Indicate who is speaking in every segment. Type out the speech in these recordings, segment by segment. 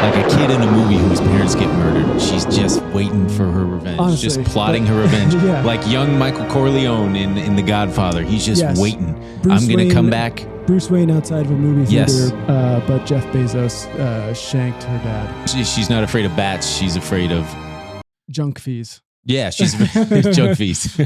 Speaker 1: like a kid in a movie whose parents get murdered. She's just waiting for her revenge.
Speaker 2: Honestly,
Speaker 1: just plotting her revenge.
Speaker 2: Yeah.
Speaker 1: Like young Michael Corleone in The Godfather. He's just waiting.
Speaker 2: Bruce
Speaker 1: I'm going to come
Speaker 2: Wayne-
Speaker 1: back.
Speaker 2: Bruce Wayne outside of a movie theater,
Speaker 1: Yes.
Speaker 2: but Jeff Bezos shanked her dad.
Speaker 1: She's not afraid of bats. She's afraid of...
Speaker 2: Junk fees.
Speaker 1: Yeah, she's afraid of junk fees.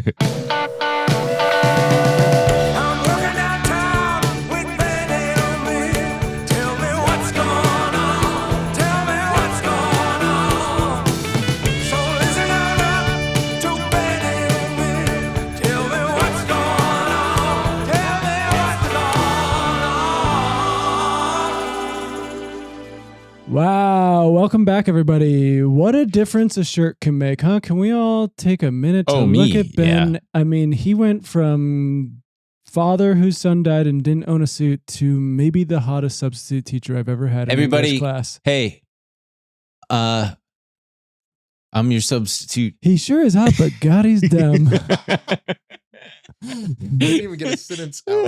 Speaker 2: Wow. Welcome back, everybody. What a difference a shirt can make, huh? Can we all take a minute to look at Ben?
Speaker 1: Yeah.
Speaker 2: I mean, he went from father whose son died and didn't own a suit to maybe the hottest substitute teacher I've ever had in English class.
Speaker 1: Hey, I'm your substitute.
Speaker 2: He sure is hot, but God, he's dumb.
Speaker 3: Didn't even get a sentence out.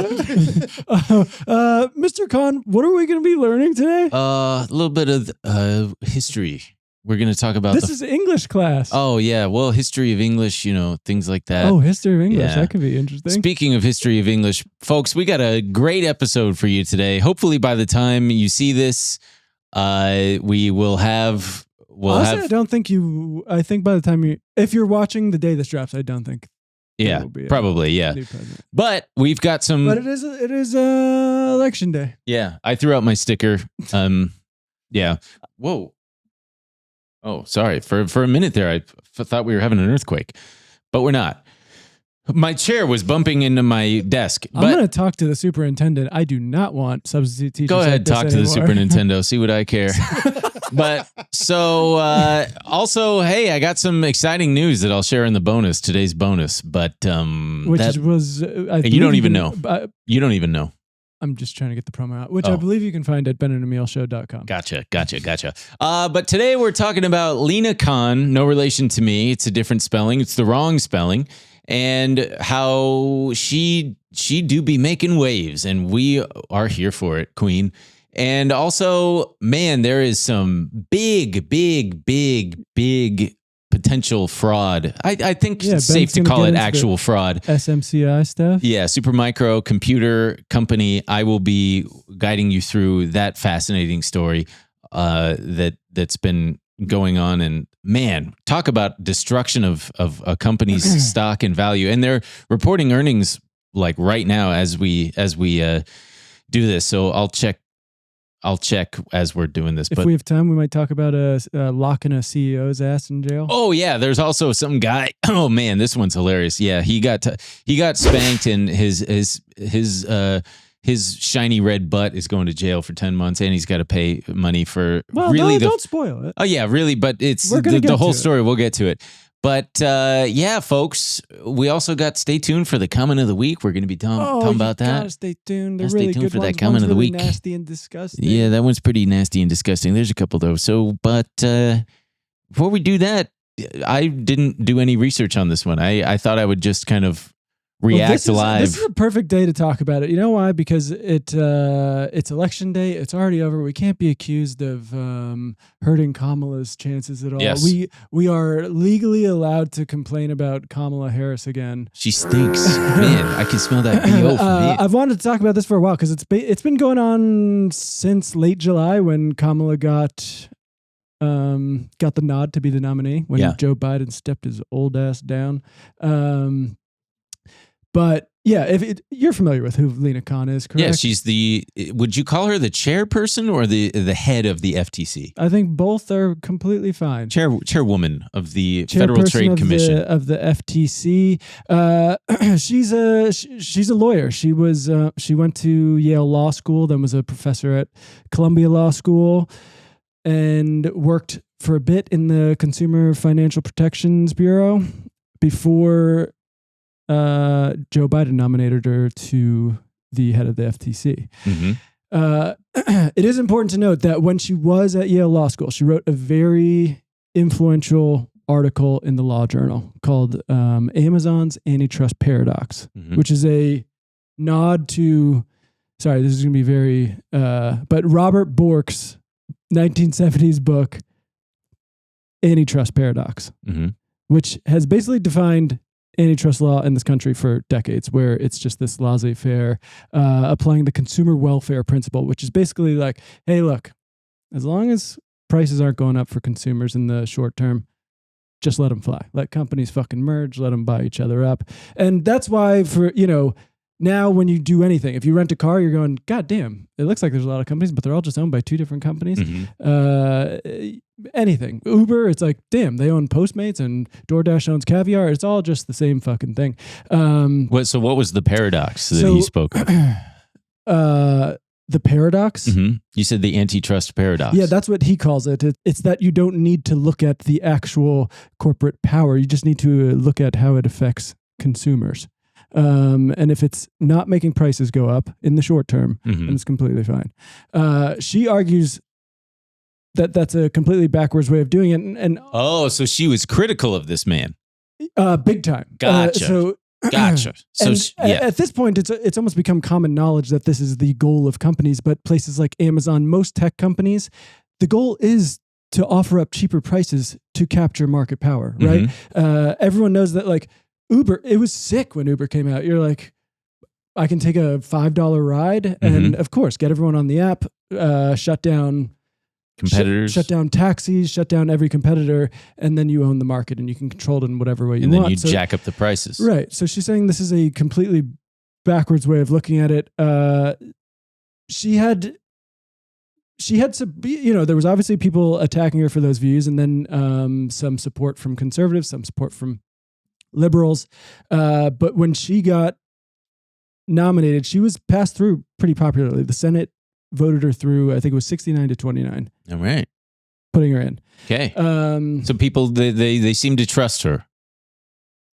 Speaker 2: Mr. Kahn, what are we going to be learning today?
Speaker 1: A little bit of history. We're going to talk about
Speaker 2: This is English class.
Speaker 1: Oh, yeah. Well, history of English, things like that.
Speaker 2: Oh, history of English.
Speaker 1: Yeah.
Speaker 2: That could be interesting.
Speaker 1: Speaking of history of English, folks, we got a great episode for you today. Hopefully by the time you see this, we will have...
Speaker 2: Honestly, I think by the time if you're watching the day this drops, I don't think.
Speaker 1: Yeah, probably, yeah. But we've got some...
Speaker 2: But it is election day.
Speaker 1: Yeah, I threw out my sticker. Yeah. Whoa. Oh, sorry. For a minute there, I thought we were having an earthquake, but we're not. My chair was bumping into my desk.
Speaker 2: I'm going to talk to the superintendent. I do not want substitute teachers.
Speaker 1: Go ahead,
Speaker 2: like
Speaker 1: talk to the Super Nintendo. See what I care. But so also, hey, I got some exciting news that I'll share in the bonus, today's bonus. But
Speaker 2: you don't even know.
Speaker 1: You don't even know.
Speaker 2: I'm just trying to get the promo out, which I believe you can find at benandemilshow.com.
Speaker 1: Gotcha. But today we're talking about Lina Kahn, no relation to me. It's a different spelling. It's the wrong spelling. And how she do be making waves, and we are here for it, Queen. And also, man, there is some big potential fraud. I think it's safe to call it actual fraud.
Speaker 2: SMCI stuff?
Speaker 1: Yeah, Supermicro Computer Company. I will be guiding you through that fascinating story that's been going on. And man, talk about destruction of a company's stock and value. And they're reporting earnings like right now as we do this. So I'll check as we're doing this.
Speaker 2: If we have time, we might talk about locking a CEO's ass in jail.
Speaker 1: Oh yeah, there's also some guy. Oh man, this one's hilarious. Yeah, he got spanked, and his shiny red butt is going to jail for 10 months, and he's got to pay money for
Speaker 2: don't spoil it.
Speaker 1: Oh yeah, really, but it's the whole story. We'll get to it. But yeah, folks, we also got stay tuned for the comment of the week. We're going to be talking about that.
Speaker 2: Gotta stay tuned. They're
Speaker 1: Stay
Speaker 2: really
Speaker 1: tuned
Speaker 2: good
Speaker 1: for that
Speaker 2: ones.
Speaker 1: comment of the
Speaker 2: One's
Speaker 1: week.
Speaker 2: really nasty and disgusting.
Speaker 1: Yeah, that one's pretty nasty and disgusting. There's a couple though. So, but before we do that, I didn't do any research on this one. I thought I would just kind of react live.
Speaker 2: This is a perfect day to talk about it. You know why? Because it's election day. It's already over. We can't be accused of hurting Kamala's chances at all.
Speaker 1: Yes.
Speaker 2: We are legally allowed to complain about Kamala Harris again.
Speaker 1: She stinks. Man, I can smell that BO from here.
Speaker 2: I've wanted to talk about this for a while because it's been going on since late July when Kamala got the nod to be the nominee when Joe Biden stepped his old ass down. But yeah, you're familiar with who Lina Kahn is, correct?
Speaker 1: Yeah, she's would you call her the chairperson or the head of the FTC?
Speaker 2: I think both are completely fine.
Speaker 1: Chairwoman of the Federal Trade Commission.
Speaker 2: Of the FTC. She's a lawyer. She went to Yale Law School, then was a professor at Columbia Law School, and worked for a bit in the Consumer Financial Protections Bureau before Joe Biden nominated her to the head of the FTC.
Speaker 1: Mm-hmm.
Speaker 2: It is important to note that when she was at Yale Law School, she wrote a very influential article in the Law Journal called Amazon's Antitrust Paradox, which is a nod to, sorry, this is going to be very, but Robert Bork's 1970s book, Antitrust Paradox, which has basically defined antitrust law in this country for decades, where it's just this laissez-faire, applying the consumer welfare principle, which is basically like, hey, look, as long as prices aren't going up for consumers in the short term, just let them fly. Let companies fucking merge, let them buy each other up. And that's why now when you do anything, if you rent a car, you're going, God damn, it looks like there's a lot of companies, but they're all just owned by two different companies. Anything. Uber, it's like, damn, they own Postmates and DoorDash owns Caviar. It's all just the same fucking thing.
Speaker 1: So what was the paradox that he spoke of?
Speaker 2: The paradox?
Speaker 1: You said the antitrust paradox.
Speaker 2: Yeah, that's what he calls it. It's that you don't need to look at the actual corporate power. You just need to look at how it affects consumers. And if it's not making prices go up in the short term, then it's completely fine. She argues that that's a completely backwards way of doing it. And
Speaker 1: so she was critical of this man.
Speaker 2: Big time.
Speaker 1: Gotcha. Gotcha. So
Speaker 2: at this point, it's almost become common knowledge that this is the goal of companies. But places like Amazon, most tech companies, the goal is to offer up cheaper prices to capture market power, right? Everyone knows that, like, Uber, it was sick when Uber came out. You're like, I can take a $5 ride and, of course, get everyone on the app, shut down
Speaker 1: competitors,
Speaker 2: shut down taxis, shut down every competitor, and then you own the market and you can control it in whatever way you want.
Speaker 1: And then you jack up the prices.
Speaker 2: Right. So she's saying this is a completely backwards way of looking at it. She had some, there was obviously people attacking her for those views, and then some support from conservatives, some support from liberals. But when she got nominated, she was passed through pretty popularly. The Senate voted her through, I think it was 69 to 29.
Speaker 1: All right.
Speaker 2: Putting her in.
Speaker 1: Okay. So people, they seem to trust her.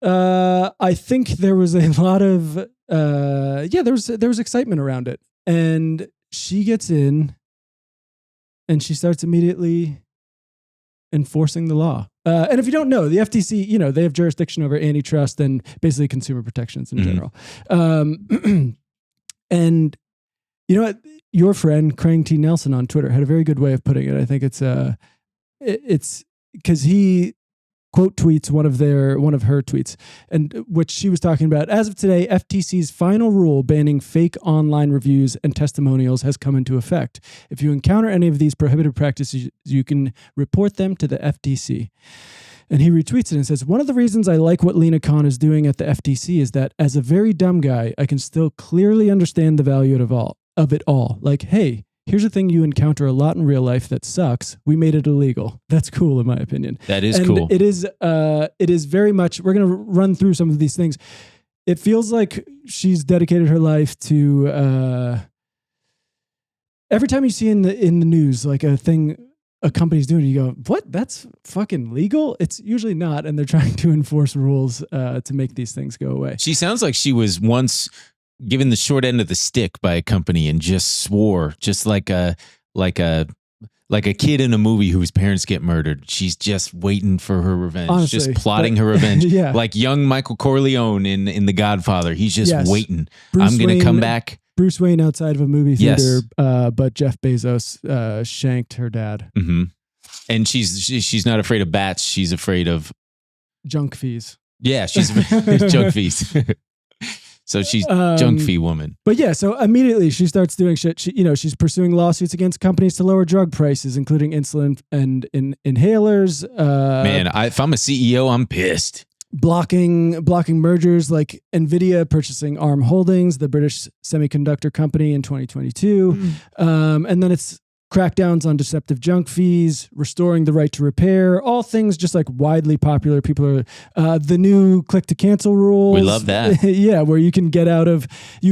Speaker 2: I think there was a lot of, there was excitement around it. And she gets in and she starts immediately enforcing the law. And if you don't know, the FTC, they have jurisdiction over antitrust and basically consumer protections in general. And you know what? Your friend Craig T. Nelson on Twitter had a very good way of putting it. I think it's because he quote tweets one of her tweets, and which she was talking about. As of today, FTC's final rule banning fake online reviews and testimonials has come into effect. If you encounter any of these prohibited practices, you can report them to the FTC. And he retweets it and says, one of the reasons I like what Lina Kahn is doing at the FTC is that as a very dumb guy, I can still clearly understand the value of it all. Like, hey, here's a thing you encounter a lot in real life that sucks. We made it illegal. That's cool, in my opinion.
Speaker 1: That is cool.
Speaker 2: It is very much, we're going to run through some of these things. It feels like she's dedicated her life to, every time you see in the news, like a thing a company's doing, you go, what? That's fucking legal? It's usually not. And they're trying to enforce rules to make these things go away.
Speaker 1: She sounds like she was once given the short end of the stick by a company and just swore, just like a kid in a movie whose parents get murdered. She's just waiting for her revenge. Honestly, just plotting her revenge. Yeah. Like young Michael Corleone in The Godfather. He's just waiting. I'm going to come back.
Speaker 2: Bruce Wayne outside of a movie theater, but Jeff Bezos shanked her dad.
Speaker 1: And she's not afraid of bats. She's afraid of
Speaker 2: junk fees.
Speaker 1: Yeah, she's afraid of junk fees. So she's junk fee woman.
Speaker 2: But yeah, so immediately she starts doing shit. She's pursuing lawsuits against companies to lower drug prices, including insulin and inhalers.
Speaker 1: Man, if I'm a CEO, I'm pissed.
Speaker 2: Blocking mergers like NVIDIA purchasing ARM Holdings, the British semiconductor company, in 2022. And then it's crackdowns on deceptive junk fees, restoring the right to repair, all things just like widely popular. People are, the new click to cancel rules.
Speaker 1: We love that.
Speaker 2: Yeah, where you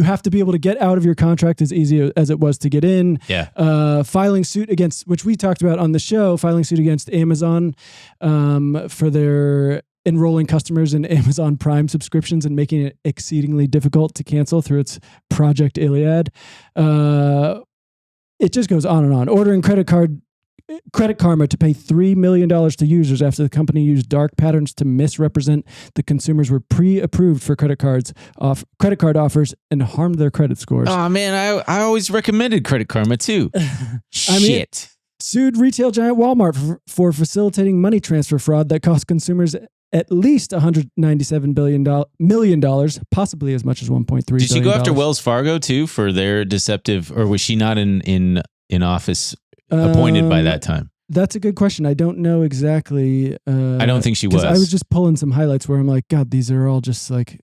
Speaker 2: have to be able to get out of your contract as easy as it was to get in.
Speaker 1: Yeah.
Speaker 2: Filing suit against, which we talked about on the show, filing suit against Amazon for their enrolling customers in Amazon Prime subscriptions and making it exceedingly difficult to cancel through its Project Iliad. It just goes on and on. Ordering Credit Karma to pay $3 million to users after the company used dark patterns to misrepresent the consumers were pre-approved for credit card offers and harmed their credit scores.
Speaker 1: Oh man, I always recommended Credit Karma too. Shit.
Speaker 2: sued retail giant Walmart for facilitating money transfer fraud that cost consumers at least $197 million, possibly as much as $1.3 billion.
Speaker 1: Did she go after Wells Fargo too for their deceptive, or was she not in office appointed by that time?
Speaker 2: That's a good question. I don't know exactly.
Speaker 1: I don't think she was.
Speaker 2: I was just pulling some highlights where I'm like, God, these are all just like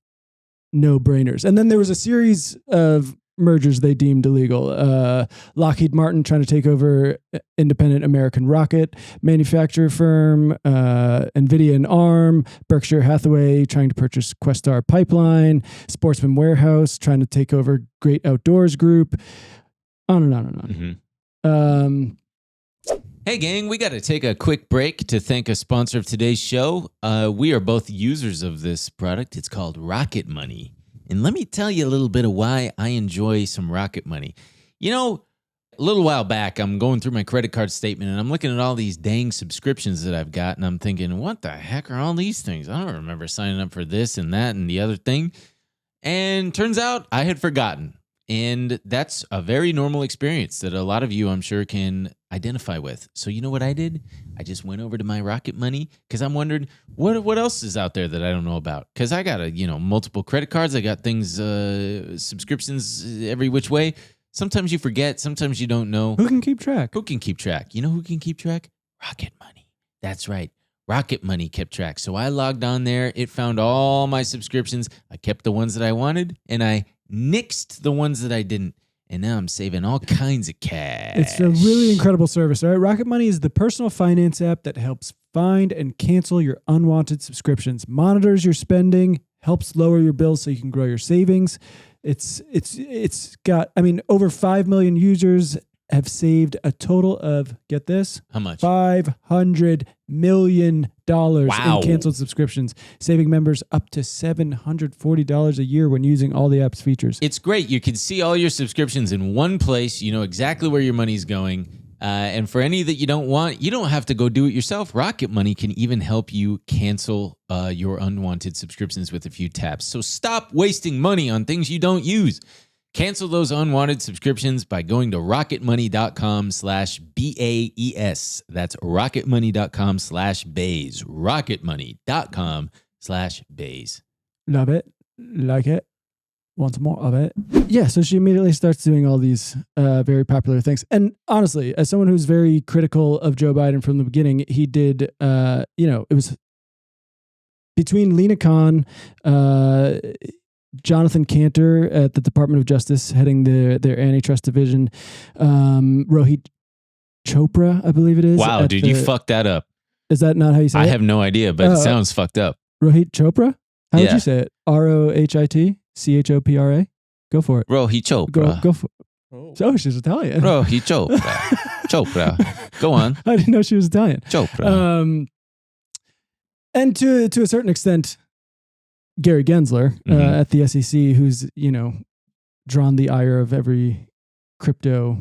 Speaker 2: no-brainers. And then there was a series of mergers they deemed illegal. Lockheed Martin trying to take over independent American rocket manufacturer firm, NVIDIA and ARM, Berkshire Hathaway trying to purchase Questar Pipeline, Sportsman Warehouse trying to take over Great Outdoors Group, on and on and on.
Speaker 1: Hey gang, we got to take a quick break to thank a sponsor of today's show. We are both users of this product. It's called Rocket Money. And let me tell you a little bit of why I enjoy some Rocket Money. You know, a little while back, I'm going through my credit card statement and I'm looking at all these dang subscriptions that I've got and I'm thinking, what the heck are all these things? I don't remember signing up for this and that and the other thing. And turns out I had forgotten. And that's a very normal experience that a lot of you, I'm sure, can identify with. So you know what I did? I just went over to my Rocket Money because I'm wondering what else is out there that I don't know about. Because I got multiple credit cards. I got things, subscriptions every which way. Sometimes you forget. Sometimes you don't know.
Speaker 2: Who can keep track?
Speaker 1: Who can keep track? You know who can keep track? Rocket Money. That's right. Rocket Money kept track. So I logged on there. It found all my subscriptions. I kept the ones that I wanted, and I nixed the ones that I didn't. And now I'm saving all kinds of cash.
Speaker 2: It's a really incredible service. All right, Rocket Money is the personal finance app that helps find and cancel your unwanted subscriptions, monitors your spending, helps lower your bills so you can grow your savings. It's got, over 5 million users have saved a total of, get this?
Speaker 1: How much?
Speaker 2: $500 million
Speaker 1: Wow.
Speaker 2: in canceled subscriptions, saving members up to $740 a year when using all the app's features.
Speaker 1: It's great. You can see all your subscriptions in one place. You know exactly where your money's going. And for any that you don't want, you don't have to go do it yourself. Rocket Money can even help you cancel your unwanted subscriptions with a few taps. So stop wasting money on things you don't use. Cancel those unwanted subscriptions by going to rocketmoney.com/BAES. That's rocketmoney.com/BAES. rocketmoney.com/BAES.
Speaker 2: Love it. Like it. Want some more of it. Yeah, so she immediately starts doing all these very popular things. And honestly, as someone who's very critical of Joe Biden from the beginning, he did, it was between Lina Kahn, Jonathan Cantor at the Department of Justice, heading their antitrust division. Rohit Chopra, I believe it is.
Speaker 1: Wow, dude, you fucked that up.
Speaker 2: Is that not how you say it?
Speaker 1: I have no idea, but it sounds fucked up.
Speaker 2: Rohit Chopra? How would you say it? ROHIT? Go for it.
Speaker 1: Rohit Chopra.
Speaker 2: Go for it. Oh, she's Italian.
Speaker 1: Rohit Chopra. Chopra. Go on.
Speaker 2: I didn't know she was Italian.
Speaker 1: Chopra.
Speaker 2: And to a certain extent, Gary Gensler at the SEC, who's, drawn the ire of every crypto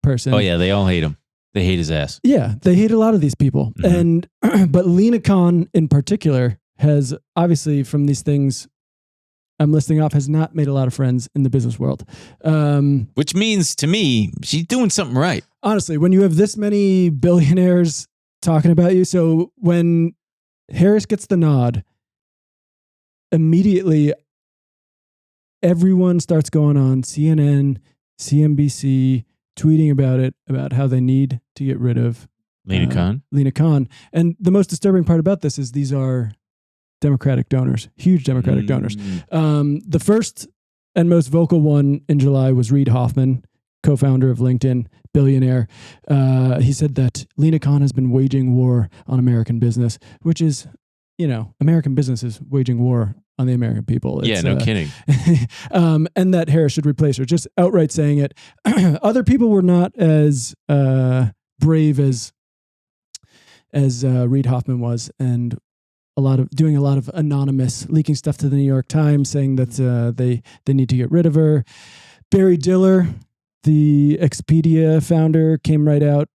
Speaker 2: person.
Speaker 1: Oh, yeah. They all hate him. They hate his ass.
Speaker 2: Yeah. They hate a lot of these people. But Lina Kahn in particular has obviously, from these things I'm listing off, has not made a lot of friends in the business world.
Speaker 1: Which means to me, she's doing something right.
Speaker 2: Honestly, when you have this many billionaires talking about you. So when Harris gets the nod, immediately everyone starts going on CNN, CNBC, tweeting about it, about how they need to get rid of
Speaker 1: Lina Kahn.
Speaker 2: Lina Kahn. And the most disturbing part about this is these are Democratic donors, huge Democratic donors. The first and most vocal one in July was Reid Hoffman, co-founder of LinkedIn, billionaire. He said that Lina Kahn has been waging war on American business, which is, American business is waging war on the American people.
Speaker 1: Yeah, no kidding.
Speaker 2: And that Harris should replace her, just outright saying it. Other people were not as brave as Reid Hoffman was, and doing a lot of anonymous leaking stuff to the New York Times, saying that they need to get rid of her. Barry Diller, the Expedia founder, came right out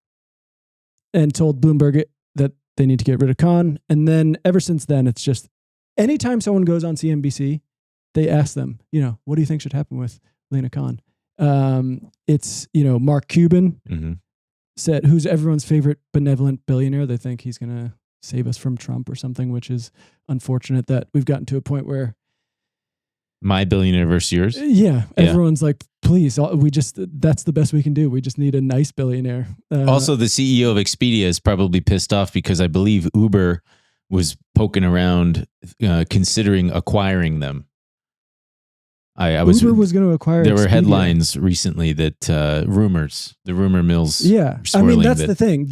Speaker 2: and told Bloomberg that they need to get rid of Kahn. And then ever since then, it's just anytime someone goes on CNBC, they ask them, what do you think should happen with Lina Kahn? It's, Mark Cuban said, who's everyone's favorite benevolent billionaire. They think he's going to save us from Trump or something, which is unfortunate that we've gotten to a point where
Speaker 1: My billionaire versus yours.
Speaker 2: Yeah, everyone's like, please, that's the best we can do. We just need a nice billionaire.
Speaker 1: Also, the CEO of Expedia is probably pissed off because I believe Uber was poking around, considering acquiring them.
Speaker 2: Uber was going to acquire.
Speaker 1: There were
Speaker 2: Expedia.
Speaker 1: headlines recently that the rumor mills.
Speaker 2: Yeah, I mean that's the thing.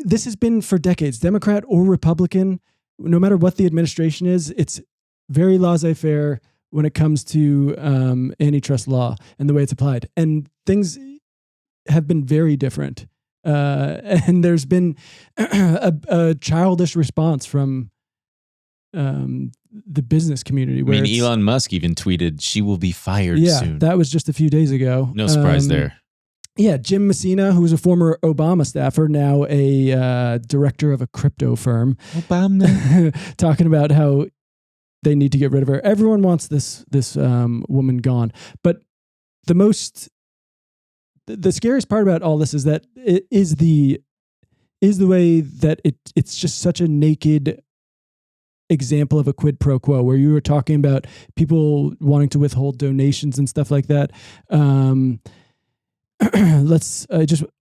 Speaker 2: This has been for decades, Democrat or Republican, no matter what the administration is, it's very laissez-faire when it comes to antitrust law and the way it's applied. And things have been very different. And there's been a childish response from the business community. Where
Speaker 1: Elon Musk even tweeted, she will be fired soon.
Speaker 2: Yeah, that was just a few days ago.
Speaker 1: No surprise there.
Speaker 2: Yeah, Jim Messina, who was a former Obama staffer, now a director of a crypto firm.
Speaker 1: Obama.
Speaker 2: Talking about how they need to get rid of her. Everyone wants this woman gone. But the scariest part about all this is that it is the way that it's just such a naked example of a quid pro quo, where you were talking about people wanting to withhold donations and stuff like that. Reid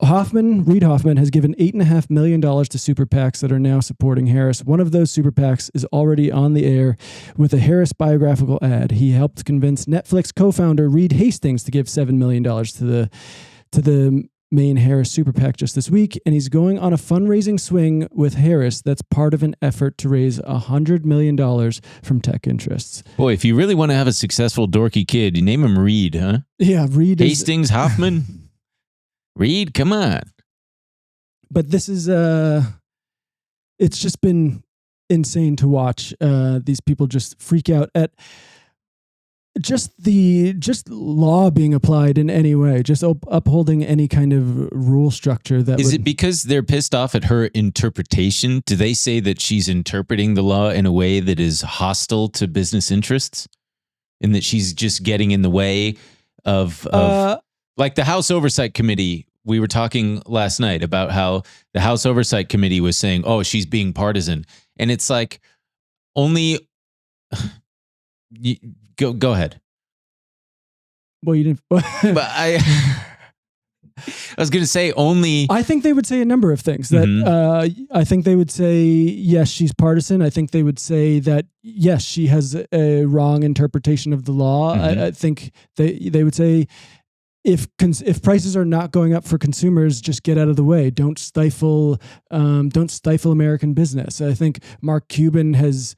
Speaker 2: Hoffman has given $8.5 million to super PACs that are now supporting Harris. One of those super PACs is already on the air with a Harris biographical ad. He helped convince Netflix co-founder Reed Hastings to give $7 million to the main Harris super PAC just this week, and he's going on a fundraising swing with Harris that's part of an effort to raise $100 million from tech interests.
Speaker 1: Boy, if you really want to have a successful dorky kid, you name him Reed, huh?
Speaker 2: Yeah, Reed.
Speaker 1: Hastings, Hoffman. Reed, come on.
Speaker 2: But this is it's just been insane to watch these people just freak out at just law being applied in any way, just upholding any kind of rule structure.
Speaker 1: Is it because they're pissed off at her interpretation? Do they say that she's interpreting the law in a way that is hostile to business interests, and that she's just getting in the way of like the House Oversight Committee? We were talking last night about how the House Oversight Committee was saying, oh, she's being partisan. And it's like, only... Go ahead.
Speaker 2: Well, you didn't...
Speaker 1: But I was going to say only...
Speaker 2: I think they would say a number of things. That I think they would say, yes, she's partisan. I think they would say that, yes, she has a wrong interpretation of the law.
Speaker 1: Mm-hmm.
Speaker 2: I think they would say... If prices are not going up for consumers, just get out of the way. Don't stifle American business. I think Mark Cuban has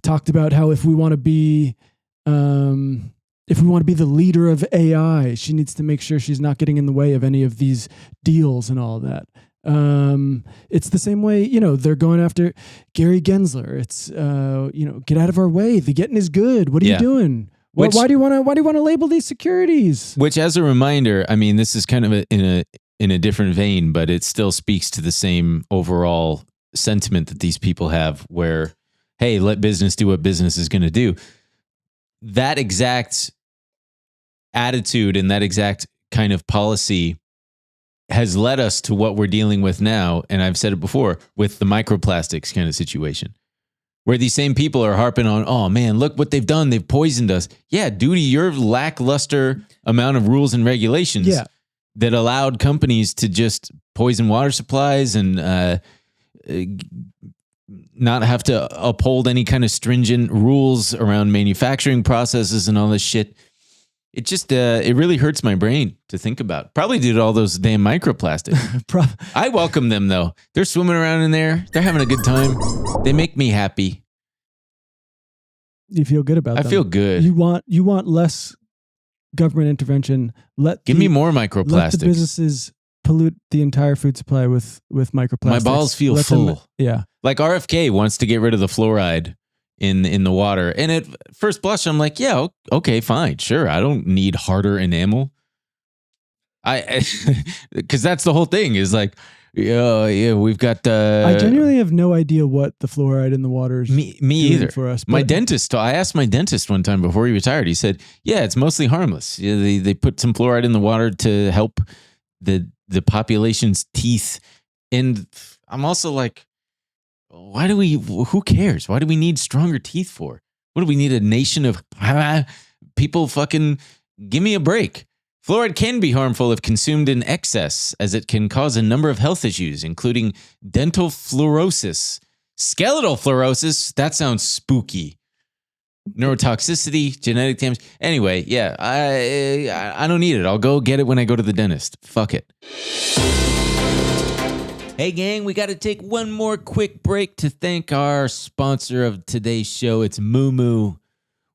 Speaker 2: talked about how if we want to be the leader of AI, she needs to make sure she's not getting in the way of any of these deals and all of that. It's the same way, they're going after Gary Gensler. It's get out of our way. The getting is good. What are you doing? Why do you want to label these securities? Which,
Speaker 1: as a reminder, I mean, this is kind of in a different vein, but it still speaks to the same overall sentiment that these people have, where, hey, let business do what business is going to do. That exact attitude and that exact kind of policy has led us to what we're dealing with now. And I've said it before, with the microplastics kind of situation, where these same people are harping on, oh man, look what they've done. They've poisoned us. Yeah, due to your lackluster amount of rules and regulations that allowed companies to just poison water supplies and not have to uphold any kind of stringent rules around manufacturing processes and all this shit. It just, it really hurts my brain to think about. Probably due to all those damn microplastics. I welcome them though. They're swimming around in there. They're having a good time. They make me happy.
Speaker 2: You feel good about them.
Speaker 1: I feel good.
Speaker 2: You want less government intervention.
Speaker 1: Give me more microplastics.
Speaker 2: Let the businesses pollute the entire food supply with microplastics.
Speaker 1: My balls feel full.
Speaker 2: Yeah.
Speaker 1: Like RFK wants to get rid of the fluoride in the water. And at first blush, I'm like, yeah, okay, fine, sure. I don't need harder enamel. Because that's the whole thing is like, yeah, we've got...
Speaker 2: I genuinely have no idea what the fluoride in the water is
Speaker 1: me either.
Speaker 2: For us.
Speaker 1: My dentist, I asked my dentist one time before he retired, he said, yeah, it's mostly harmless. Yeah, they put some fluoride in the water to help the population's teeth. And I'm also like, who cares? Why do we need stronger teeth for? What do we need a nation of people fucking give me a break? Fluoride can be harmful if consumed in excess, as it can cause a number of health issues, including dental fluorosis, skeletal fluorosis. That sounds spooky. Neurotoxicity, genetic damage. Anyway, yeah, I don't need it. I'll go get it when I go to the dentist. Fuck it. Hey, gang, we got to take one more quick break to thank our sponsor of today's show. It's MooMoo.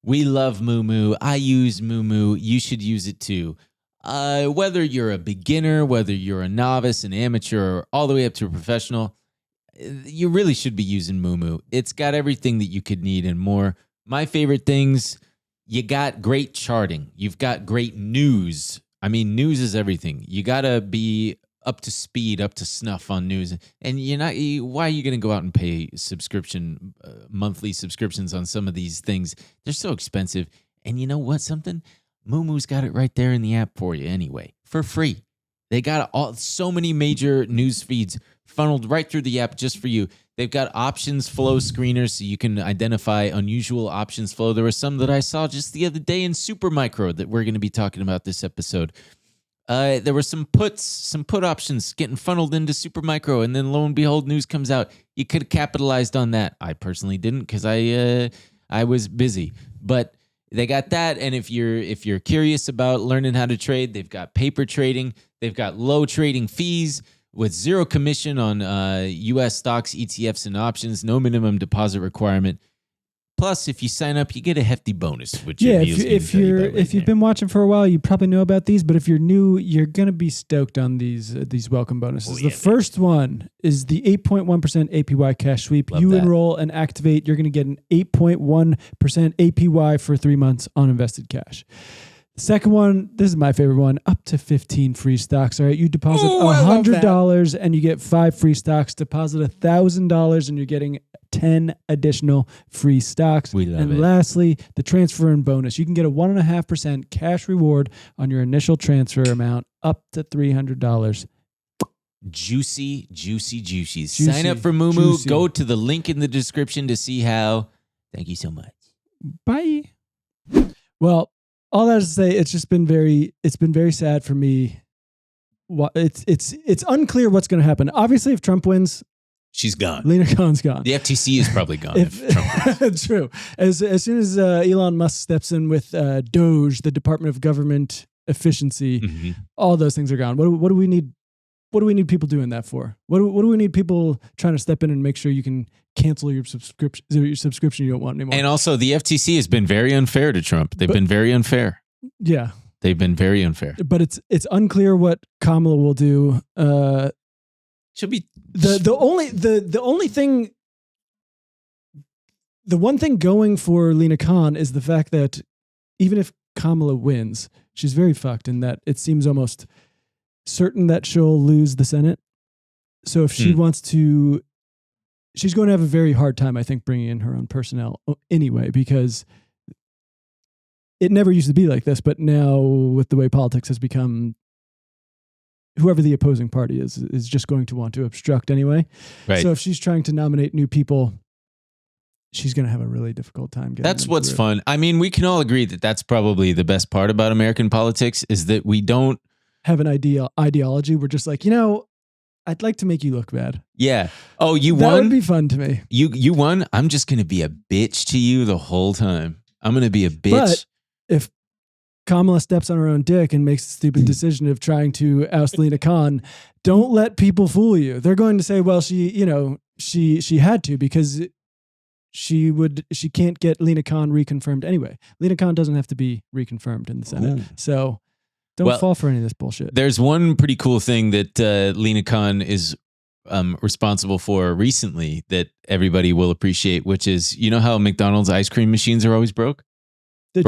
Speaker 1: We love MooMoo. I use MooMoo. You should use it too. Whether you're a beginner, whether you're a novice, an amateur, or all the way up to a professional, you really should be using MooMoo. It's got everything that you could need and more. My favorite things, you got great charting. You've got great news. I mean, news is everything. You got to be up to speed, up to snuff on news. And why are you going to go out and pay monthly subscriptions on some of these things? They're so expensive. And you know what, something? MooMoo's got it right there in the app for you anyway, for free. They got so many major news feeds funneled right through the app just for you. They've got options flow screeners so you can identify unusual options flow. There were some that I saw just the other day in Supermicro that we're going to be talking about this episode. There were some put options getting funneled into Supermicro, and then lo and behold, news comes out. You could have capitalized on that. I personally didn't because I was busy. But they got that, and if you're curious about learning how to trade, they've got paper trading. They've got low trading fees with zero commission on U.S. stocks, ETFs, and options. No minimum deposit requirement. Plus, if you sign up, you get a hefty bonus. Which if
Speaker 2: you've been watching for a while, you probably know about these. But if you're new, you're gonna be stoked on these welcome bonuses. The first one is the 8.1% APY cash sweep.
Speaker 1: Love that.
Speaker 2: Enroll and activate. You're gonna get an 8.1% APY for 3 months on invested cash. The second one, this is my favorite one, up to 15 free stocks. All right, you deposit $100 and you get 5 free stocks. Deposit $1,000 and you're getting 10 additional free stocks.
Speaker 1: We love it.
Speaker 2: And lastly, the transfer and bonus. You can get a 1.5% cash reward on your initial transfer amount up to $300.
Speaker 1: Juicy. Sign up for MooMoo. Go to the link in the description to see how. Thank you so much.
Speaker 2: Bye. Well, all that is to say, it's been very sad for me. It's unclear what's going to happen. Obviously, if Trump wins,
Speaker 1: she's gone.
Speaker 2: Lina Kahn's gone.
Speaker 1: The FTC is probably gone. if Trump wins.
Speaker 2: True. As soon as Elon Musk steps in with DOGE, the Department of Government Efficiency, all those things are gone. What do we need? What do we need people doing that for? What do we need people trying to step in and make sure you can cancel your subscription you don't want anymore?
Speaker 1: And also, the FTC has been very unfair to Trump. They've been very unfair.
Speaker 2: Yeah,
Speaker 1: they've been very unfair.
Speaker 2: But it's unclear what Kamala will do.
Speaker 1: She'll be
Speaker 2: the one thing going for Lina Kahn is the fact that even if Kamala wins, she's very fucked in that it seems almost certain that she'll lose the Senate. So if she wants to, she's going to have a very hard time, I think, bringing in her own personnel anyway, because it never used to be like this. But now with the way politics has become, whoever the opposing party is just going to want to obstruct anyway.
Speaker 1: Right.
Speaker 2: So if she's trying to nominate new people, she's going to have a really difficult time getting
Speaker 1: That's what's fun. I mean, we can all agree that that's probably the best part about American politics is that we don't
Speaker 2: have an ideology. We're just like, I'd like to make you look bad.
Speaker 1: Yeah. Oh, you won?
Speaker 2: That would be fun to me.
Speaker 1: You won? I'm just going to be a bitch to you the whole time. I'm going to be a bitch.
Speaker 2: But if Kamala steps on her own dick and makes the stupid decision of trying to oust Lina Kahn, don't let people fool you. They're going to say, well, she had to because she can't get Lina Kahn reconfirmed anyway. Lina Kahn doesn't have to be reconfirmed in the Senate. Ooh. So don't fall for any of this bullshit.
Speaker 1: There's one pretty cool thing that Lina Kahn is responsible for recently that everybody will appreciate, which is, you know how McDonald's ice cream machines are always broken? So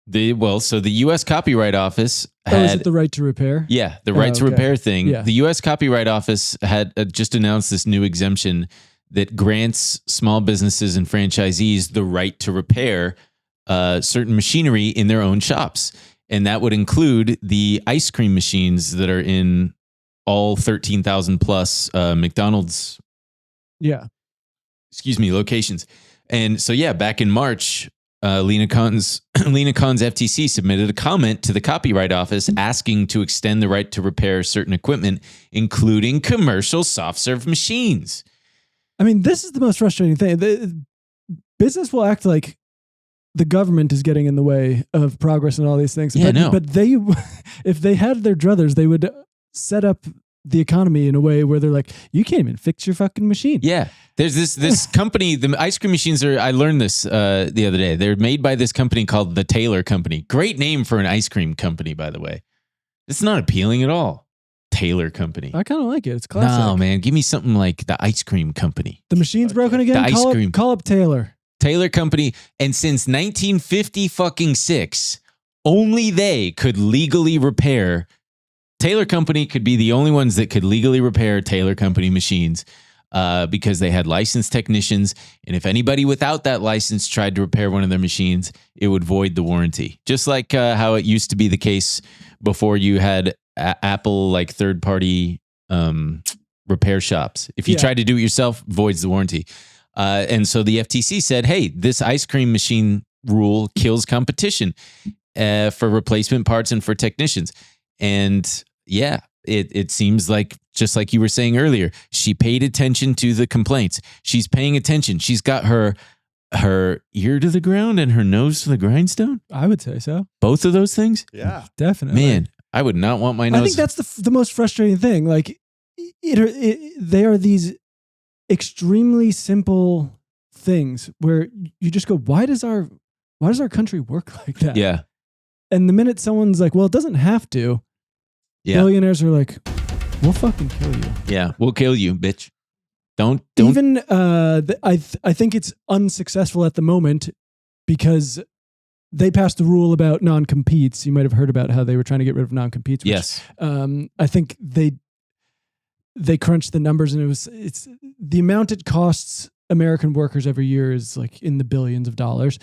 Speaker 1: the U.S. Copyright Office had...
Speaker 2: is it the right to repair?
Speaker 1: Yeah, the right to repair thing.
Speaker 2: Yeah.
Speaker 1: The U.S. Copyright Office had just announced this new exemption that grants small businesses and franchisees the right to repair certain machinery in their own shops. And that would include the ice cream machines that are in all 13,000 plus McDonald's locations. And so, back in March, Lina Kahn's FTC submitted a comment to the Copyright Office asking to extend the right to repair certain equipment, including commercial soft serve machines.
Speaker 2: I mean, this is the most frustrating thing. Business will act like the government is getting in the way of progress and all these things. But they, if they had their druthers, they would set up the economy in a way where they're like, you can't even fix your fucking machine.
Speaker 1: Yeah. There's this company, the ice cream machines I learned this the other day. They're made by this company called the Taylor Company. Great name for an ice cream company, by the way. It's not appealing at all. Taylor Company.
Speaker 2: I kind of like it. It's classic.
Speaker 1: No, man. Give me something like the Ice Cream Company.
Speaker 2: The machine's broken again? Call up Taylor.
Speaker 1: Taylor Company. And since 1956, only they could legally repair. Taylor Company could be the only ones that could legally repair Taylor Company machines because they had licensed technicians. And if anybody without that license tried to repair one of their machines, it would void the warranty. Just like how it used to be the case before you had Apple, like third-party repair shops. If you tried to do it yourself, voids the warranty. And so the FTC said, hey, this ice cream machine rule kills competition for replacement parts and for technicians. And it seems like, just like you were saying earlier, she paid attention to the complaints. She's paying attention. She's got her ear to the ground and her nose to the grindstone. I
Speaker 2: would say so.
Speaker 1: Both of those things?
Speaker 3: Yeah.
Speaker 2: Definitely.
Speaker 1: Man, I would not want my nose.
Speaker 2: I think that's the most frustrating thing. Like, they are these extremely simple things where you just go, why does our country work like that?
Speaker 1: Yeah.
Speaker 2: And the minute someone's like, well, it doesn't have to, billionaires are like, we'll fucking kill you.
Speaker 1: Yeah, we'll kill you, bitch. Don't.
Speaker 2: Even I think it's unsuccessful at the moment because they passed a rule about non-competes. You might have heard about how they were trying to get rid of non-competes. Which,
Speaker 1: yes.
Speaker 2: I think they crunched the numbers, and it's the amount it costs American workers every year is like in the billions of dollars.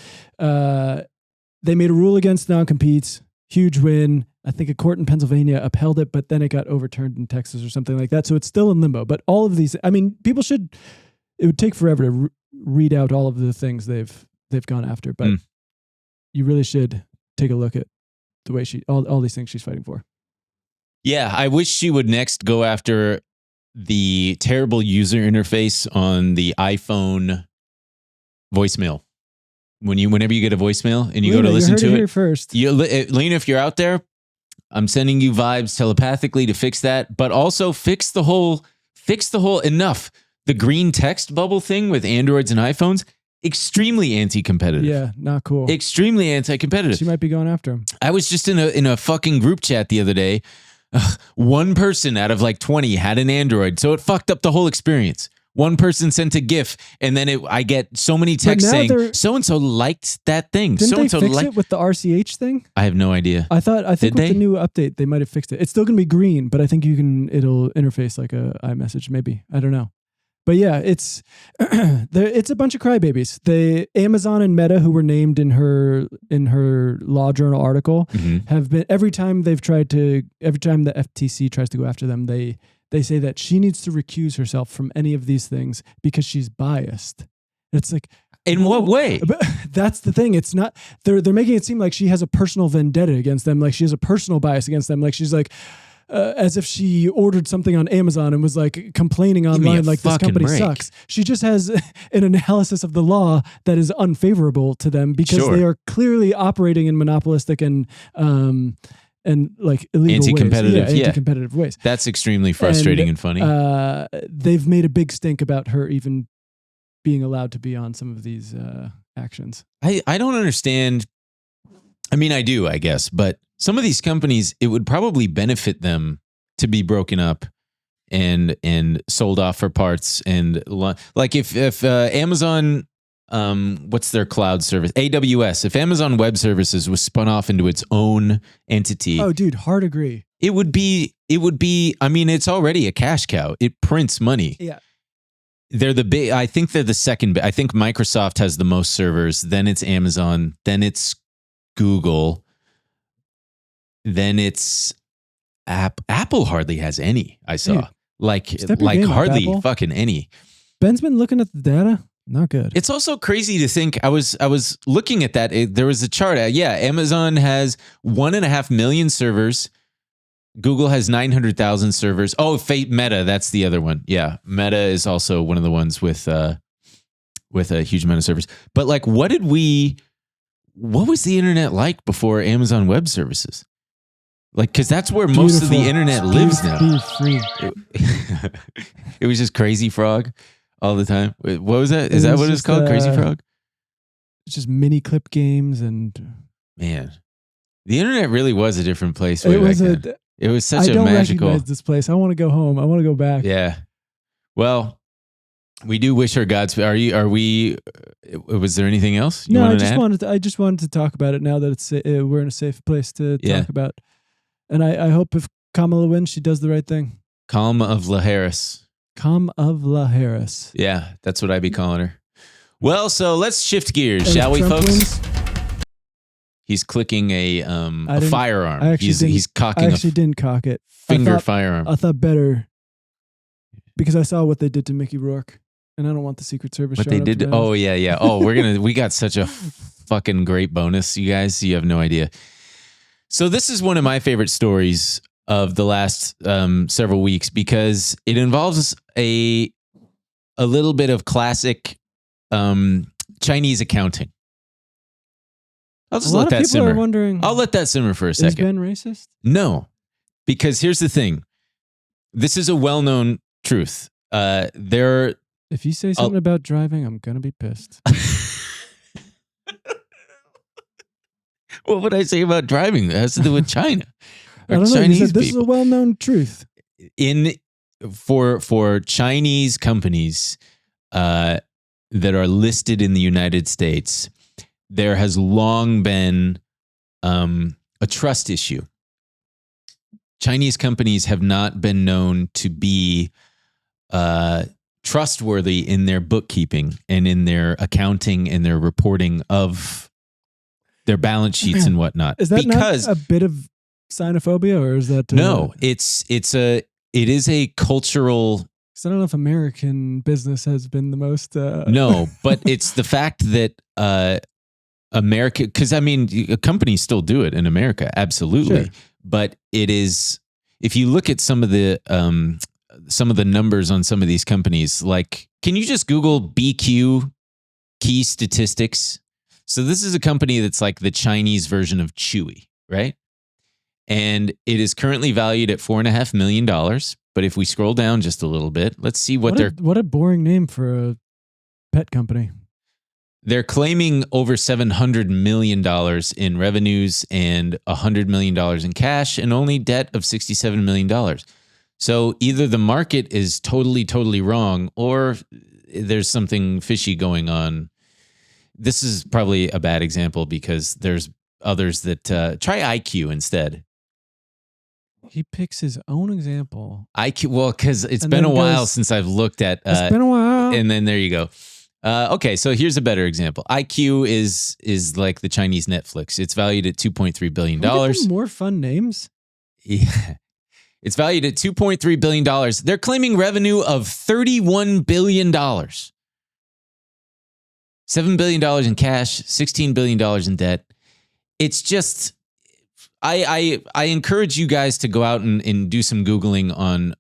Speaker 2: They made a rule against non-competes. Huge win. I think a court in Pennsylvania upheld it, but then it got overturned in Texas or something like that. So it's still in limbo. But all of these, I mean, it would take forever to read out all of the things they've gone after. But you really should take a look at the way all these things she's fighting for.
Speaker 1: Yeah, I wish she would next go after the terrible user interface on the iPhone voicemail. Whenever you get a voicemail and you go to listen to it,
Speaker 2: here first.
Speaker 1: Lina, if you're out there, I'm sending you vibes telepathically to fix that, but also fix the whole enough. The green text bubble thing with Androids and iPhones, extremely anti-competitive.
Speaker 2: Yeah, not cool.
Speaker 1: Extremely anti-competitive.
Speaker 2: She might be going after him.
Speaker 1: I was just in a fucking group chat the other day. One person out of like 20 had an Android, so it fucked up the whole experience. One person sent a GIF, and then I get so many texts saying so-and-so liked that thing.
Speaker 2: Didn't they fix it with the RCH thing?
Speaker 1: I have no idea.
Speaker 2: I think with the new update, they might have fixed it. It's still going to be green, but I think it'll interface like a iMessage, maybe. I don't know. But yeah, it's a bunch of crybabies. Amazon and Meta, who were named in her Law Journal article, have been every time the FTC tries to go after them, they say that she needs to recuse herself from any of these things because she's biased. It's like,
Speaker 1: in what way?
Speaker 2: But that's the thing. It's not. They're making it seem like she has a personal vendetta against them, like she has a personal bias against them, like she's like. As if she ordered something on Amazon and was like complaining online like this company sucks. She just has an analysis of the law that is unfavorable to them because they are clearly operating in monopolistic and like illegal anti-competitive ways.
Speaker 1: That's extremely frustrating and funny.
Speaker 2: They've made a big stink about her even being allowed to be on some of these actions.
Speaker 1: I don't understand. I mean, I do, I guess, but some of these companies, it would probably benefit them to be broken up and sold off for parts. And like if Amazon, what's their cloud service? AWS. If Amazon Web Services was spun off into its own entity.
Speaker 2: Oh, dude, hard agree.
Speaker 1: It would be, I mean, it's already a cash cow. It prints money.
Speaker 2: Yeah.
Speaker 1: I think they're the second. I think Microsoft has the most servers. Then it's Amazon. Then it's Google. then it's Apple hardly has any. I saw
Speaker 2: Dude, step your
Speaker 1: like
Speaker 2: game up,
Speaker 1: hardly
Speaker 2: Apple.
Speaker 1: fucking any.
Speaker 2: Ben's been looking at the data. Not good.
Speaker 1: It's also crazy to think. I was looking at that. There was a chart. Amazon has 1.5 million servers. Google has 900,000 servers. Oh, Meta, that's the other one. Yeah, Meta is also one of the ones with a huge amount of servers. But like, what was the internet like before Amazon Web Services? Like, because that's where most of the internet lives now. It was just Crazy Frog all the time. What was that? Is that what it's called? Crazy Frog?
Speaker 2: It's just mini clip games and...
Speaker 1: Man, the internet really was a different place. It was such
Speaker 2: I
Speaker 1: a
Speaker 2: don't
Speaker 1: magical...
Speaker 2: recognize this place. I want to go home. I want to go back.
Speaker 1: Yeah. Well, we do wish her Godspeed. Was there anything else you wanted to add?
Speaker 2: I just wanted to talk about it now that it's we're in a safe place to talk about. And I hope if Kamala wins, she does the right thing.
Speaker 1: Calm of La Harris. Yeah, that's what I'd be calling her. Well, so let's shift gears, shall we,
Speaker 2: Trump
Speaker 1: folks?
Speaker 2: Wins,
Speaker 1: He's clicking a firearm. He's cocking
Speaker 2: I actually didn't cock it.
Speaker 1: firearm.
Speaker 2: I thought better because I saw what they did to Mickey Rourke, and I don't want the Secret Service.
Speaker 1: What they did? Oh yeah. Oh, we got such a fucking great bonus, you guys. You have no idea. So this is one of my favorite stories of the last several weeks because it involves a little bit of classic Chinese accounting. I'll just let that simmer. I'll let that simmer for a second.
Speaker 2: Is Ben racist?
Speaker 1: No, because here's the thing. This is a well-known truth.
Speaker 2: If you say something about driving, I'm gonna be pissed.
Speaker 1: What would I say about driving? It has to do with China.
Speaker 2: I don't know.
Speaker 1: Chinese
Speaker 2: this is a well-known truth.
Speaker 1: For Chinese companies that are listed in the United States, there has long been a trust issue. Chinese companies have not been known to be trustworthy in their bookkeeping and in their accounting and their reporting of their balance sheets and whatnot.
Speaker 2: Is that not a bit of xenophobia, or is that
Speaker 1: no? It is a cultural.
Speaker 2: Because I don't know if American business has been the most.
Speaker 1: No, but it's the fact that America, because I mean, companies still do it in America, absolutely. Sure. But it is, if you look at some of the numbers on some of these companies, like, can you just Google BQ key statistics? So this is a company that's like the Chinese version of Chewy, right? And it is currently valued at $4.5 million. But if we scroll down just a little bit, let's see what
Speaker 2: a boring name for a pet company.
Speaker 1: They're claiming over $700 million in revenues and $100 million in cash and only debt of $67 million. So either the market is totally, totally wrong, or there's something fishy going on. This is probably a bad example because there's others that try IQ instead.
Speaker 2: He picks his own example.
Speaker 1: IQ, well, because it's been a while since I've looked at.
Speaker 2: It's been a while.
Speaker 1: And then there you go. Okay, so here's a better example. IQ is like the Chinese Netflix. It's valued at $2.3 billion.
Speaker 2: More fun names.
Speaker 1: Yeah. It's valued at $2.3 billion. They're claiming revenue of $31 billion. $7 billion in cash, $16 billion in debt. It's just, I encourage you guys to go out and do some Googling on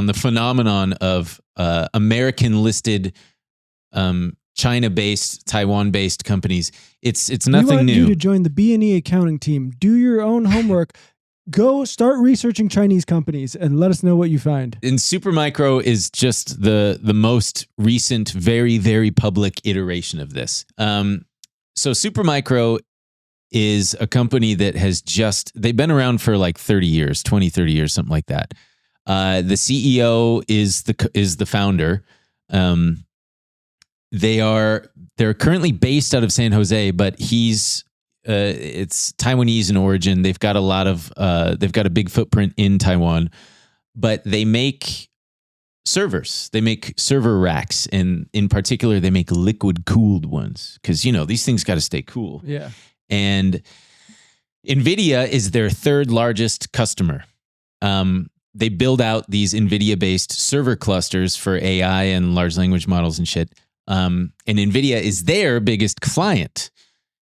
Speaker 1: the phenomenon of American listed, China-based, Taiwan-based companies. It's nothing new.
Speaker 2: We want you to join the B&E accounting team. Do your own homework. Go start researching Chinese companies and let us know what you find.
Speaker 1: And Supermicro is just the most recent, very, very public iteration of this. So Supermicro is a company that they've been around for like 30 years, 20, 30 years, something like that. The CEO is the founder. They're currently based out of San Jose, but it's Taiwanese in origin. They've got a big footprint in Taiwan, but they make servers. They make server racks, and in particular, they make liquid cooled ones because these things got to stay cool.
Speaker 2: Yeah.
Speaker 1: And NVIDIA is their third largest customer. They build out these NVIDIA-based server clusters for AI and large language models and shit. And NVIDIA is their biggest client.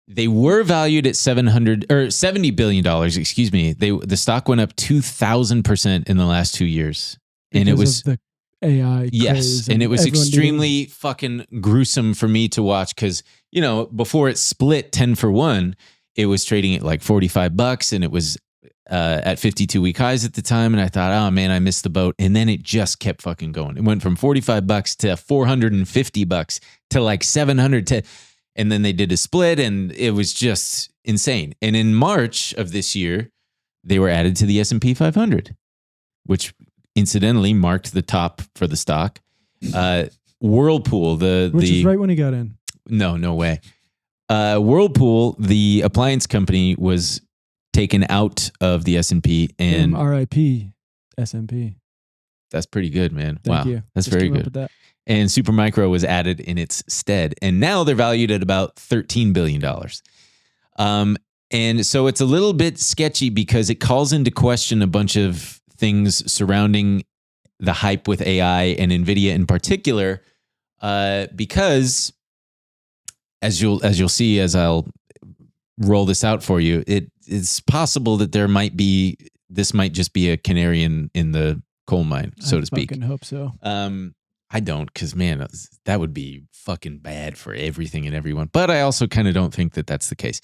Speaker 1: They were valued at $70 billion. Excuse me. The stock went up 2,000% in the last 2 years, and it was
Speaker 2: of the AI.
Speaker 1: yes, and it was extremely fucking gruesome for me to watch because before it split 10 for 1, it was trading at like $45, and it was at 52-week highs at the time, and I thought, oh man, I missed the boat. And then it just kept fucking going. It went from $45 to $450 to like $700 and then they did a split, and it was just insane. And in March of this year, they were added to the S&P 500, which incidentally marked the top for the stock. Whirlpool,
Speaker 2: which is right when he got in.
Speaker 1: No way. Whirlpool, the appliance company, was taken out of the S&P, and
Speaker 2: RIP S&P.
Speaker 1: That's pretty good, man.
Speaker 2: Thank
Speaker 1: wow,
Speaker 2: you.
Speaker 1: That's
Speaker 2: Just
Speaker 1: very
Speaker 2: came up
Speaker 1: good.
Speaker 2: with that.
Speaker 1: And Supermicro was added in its stead, and now they're valued at about $13 billion. And so it's a little bit sketchy because it calls into question a bunch of things surrounding the hype with AI and NVIDIA in particular, because as you'll see as I'll roll this out for you, it's possible that this might just be a canary in the coal mine, so to speak.
Speaker 2: I fucking hope so.
Speaker 1: I don't, because man, that would be fucking bad for everything and everyone. But I also kind of don't think that that's the case.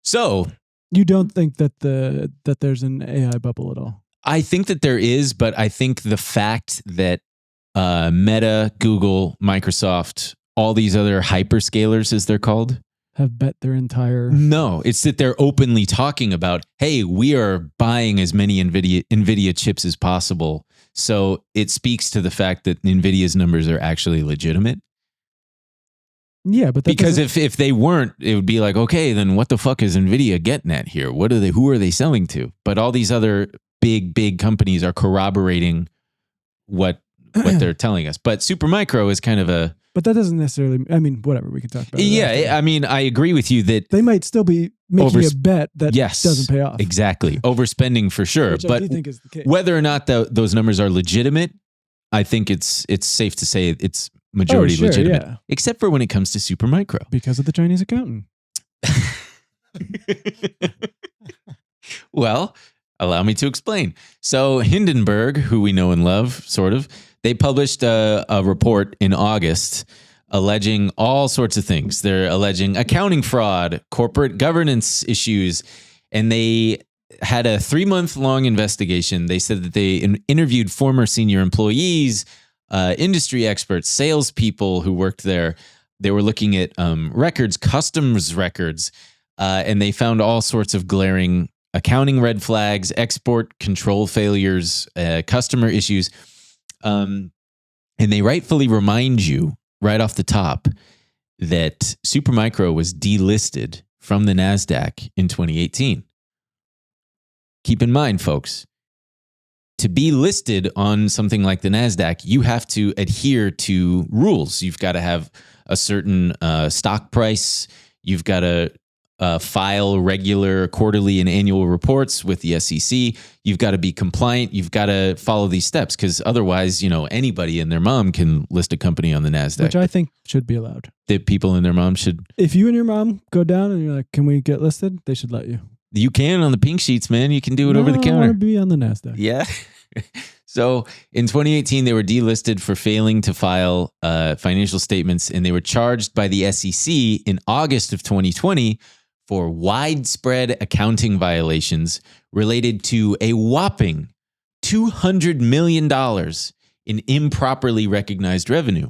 Speaker 1: So
Speaker 2: you don't think that that there's an AI bubble at all?
Speaker 1: I think that there is, but I think the fact that Meta, Google, Microsoft, all these other hyperscalers, as they're called,
Speaker 2: have bet their entire...
Speaker 1: No, it's that they're openly talking about, hey, we are buying as many NVIDIA chips as possible. So it speaks to the fact that NVIDIA's numbers are actually legitimate.
Speaker 2: Yeah, but
Speaker 1: because if they weren't, it would be like, okay, then what the fuck is NVIDIA getting at here? Who are they selling to? But all these other big companies are corroborating what they're telling us. But Supermicro is kind of a...
Speaker 2: But that doesn't necessarily... I mean, whatever, we can talk about it.
Speaker 1: Yeah, I mean, I agree with you that...
Speaker 2: They might still be making a bet that doesn't pay off.
Speaker 1: Exactly. Overspending for sure.
Speaker 2: Which
Speaker 1: but
Speaker 2: I do think is the case.
Speaker 1: Whether or not those numbers are legitimate, I think it's safe to say it's majority legitimate. Yeah. Except for when it comes to Supermicro.
Speaker 2: Because of the Chinese accountant.
Speaker 1: Well, allow me to explain. So Hindenburg, who we know and love, sort of, they published a report in August alleging all sorts of things. They're alleging accounting fraud, corporate governance issues, and they had a 3-month-long investigation. They said that they interviewed former senior employees, industry experts, salespeople who worked there. They were looking at records, customs records, and they found all sorts of glaring accounting red flags, export control failures, customer issues. And they rightfully remind you right off the top that Supermicro was delisted from the NASDAQ in 2018. Keep in mind, folks, to be listed on something like the NASDAQ, you have to adhere to rules. You've got to have a certain stock price. You've got to file regular quarterly and annual reports with the SEC. You've got to be compliant. You've got to follow these steps because otherwise, anybody and their mom can list a company on the NASDAQ.
Speaker 2: Which I think should be allowed.
Speaker 1: That people and their mom should.
Speaker 2: If you and your mom go down and you're like, can we get listed? They should let you.
Speaker 1: You can on the pink sheets, man. You can do it over the counter.
Speaker 2: I want to be on the NASDAQ.
Speaker 1: Yeah. So in 2018, they were delisted for failing to file financial statements, and they were charged by the SEC in August of 2020 for widespread accounting violations related to a whopping $200 million in improperly recognized revenue.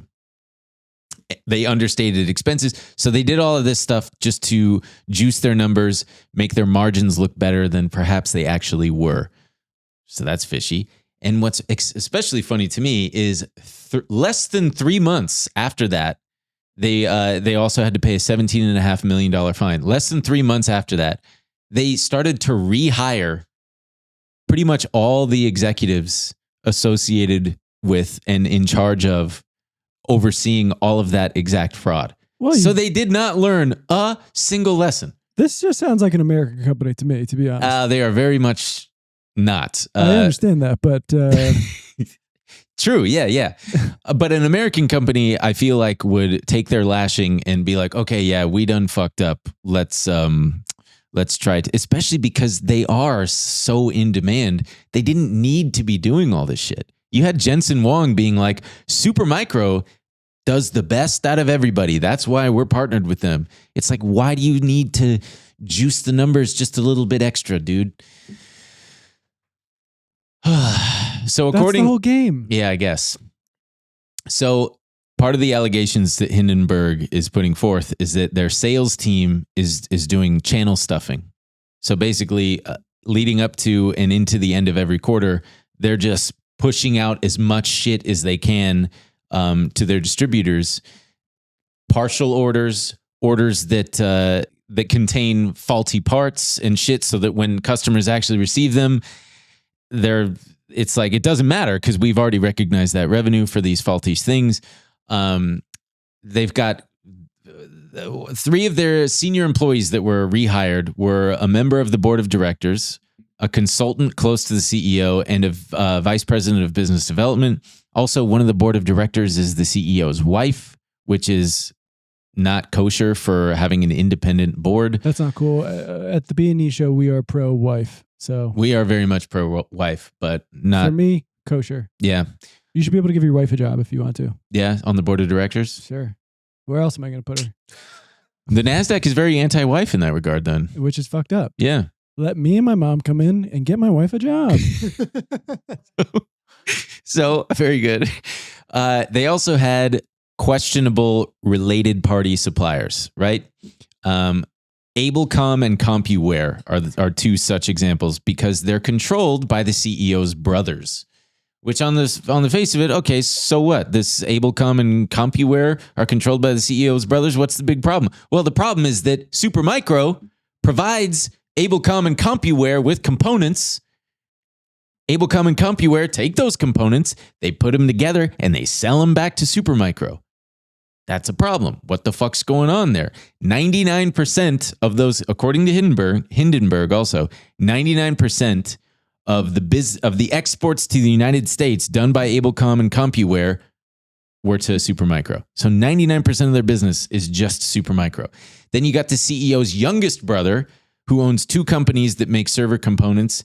Speaker 1: They understated expenses. So they did all of this stuff just to juice their numbers, make their margins look better than perhaps they actually were. So that's fishy. And what's especially funny to me is less than 3 months after that, they also had to pay a $17.5 million fine. Less than 3 months after that, they started to rehire pretty much all the executives associated with and in charge of overseeing all of that exact fraud. So they did not learn a single lesson.
Speaker 2: This just sounds like an American company to me, to be honest.
Speaker 1: They are very much not.
Speaker 2: I understand that, but
Speaker 1: True. Yeah. But an American company, I feel like, would take their lashing and be like, okay, yeah, we done fucked up. Let's try it. Especially because they are so in demand. They didn't need to be doing all this shit. You had Jensen Huang being like, Supermicro does the best out of everybody. That's why we're partnered with them. It's like, why do you need to juice the numbers just a little bit extra, dude? So according,
Speaker 2: that's the whole game.
Speaker 1: Yeah, I guess. So part of the allegations that Hindenburg is putting forth is that their sales team is doing channel stuffing. So basically, leading up to and into the end of every quarter, they're just pushing out as much shit as they can to their distributors. Partial orders that contain faulty parts and shit, so that when customers actually receive them, it's like, it doesn't matter because we've already recognized that revenue for these faulty things. They've got 3 of their senior employees that were rehired were a member of the board of directors, a consultant close to the CEO, and a vice president of business development. Also, one of the board of directors is the CEO's wife, which is not kosher for having an independent board.
Speaker 2: That's not cool. At the B&E show, we are pro-wife. So
Speaker 1: We are very much pro-wife, but not...
Speaker 2: For me, kosher.
Speaker 1: Yeah.
Speaker 2: You should be able to give your wife a job if you want to.
Speaker 1: Yeah, on the board of directors?
Speaker 2: Sure. Where else am I going to put her?
Speaker 1: The NASDAQ is very anti-wife in that regard, then.
Speaker 2: Which is fucked up.
Speaker 1: Yeah.
Speaker 2: Let me and my mom come in and get my wife a job.
Speaker 1: So, very good. They also had questionable related party suppliers, right? Ablecom and CompuWare are 2 such examples because they're controlled by the CEO's brothers. Which on the face of it, okay, so what? This Ablecom and CompuWare are controlled by the CEO's brothers. What's the big problem? Well, the problem is that Supermicro provides Ablecom and CompuWare with components. Ablecom and CompuWare take those components, they put them together, and they sell them back to Supermicro. That's a problem. What the fuck's going on there? 99% of those, according to Hindenburg also, 99% of the exports to the United States done by Ablecom and CompuWare were to Supermicro. So 99% of their business is just Supermicro. Then you got the CEO's youngest brother, who owns 2 companies that make server components.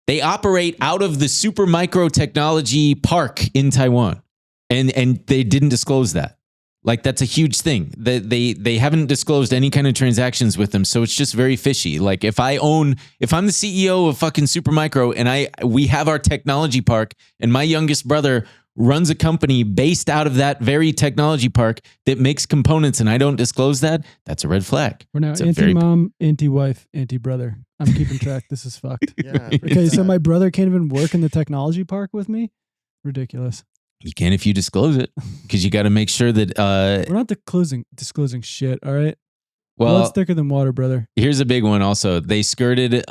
Speaker 1: They operate out of the Supermicro technology park in Taiwan. And they didn't disclose that. Like, that's a huge thing. They haven't disclosed any kind of transactions with them, so it's just very fishy. Like, if I'm the CEO of fucking Supermicro and we have our technology park, and my youngest brother runs a company based out of that very technology park that makes components, and I don't disclose that, that's a red flag.
Speaker 2: We're now anti-mom, anti-wife, anti-brother. I'm keeping track. This is fucked.
Speaker 3: Yeah.
Speaker 2: Okay, so my brother can't even work in the technology park with me? Ridiculous.
Speaker 1: You can if you disclose it, because you got to make sure that...
Speaker 2: We're not disclosing shit, all right?
Speaker 1: Well,
Speaker 2: it's thicker than water, brother.
Speaker 1: Here's a big one also. They skirted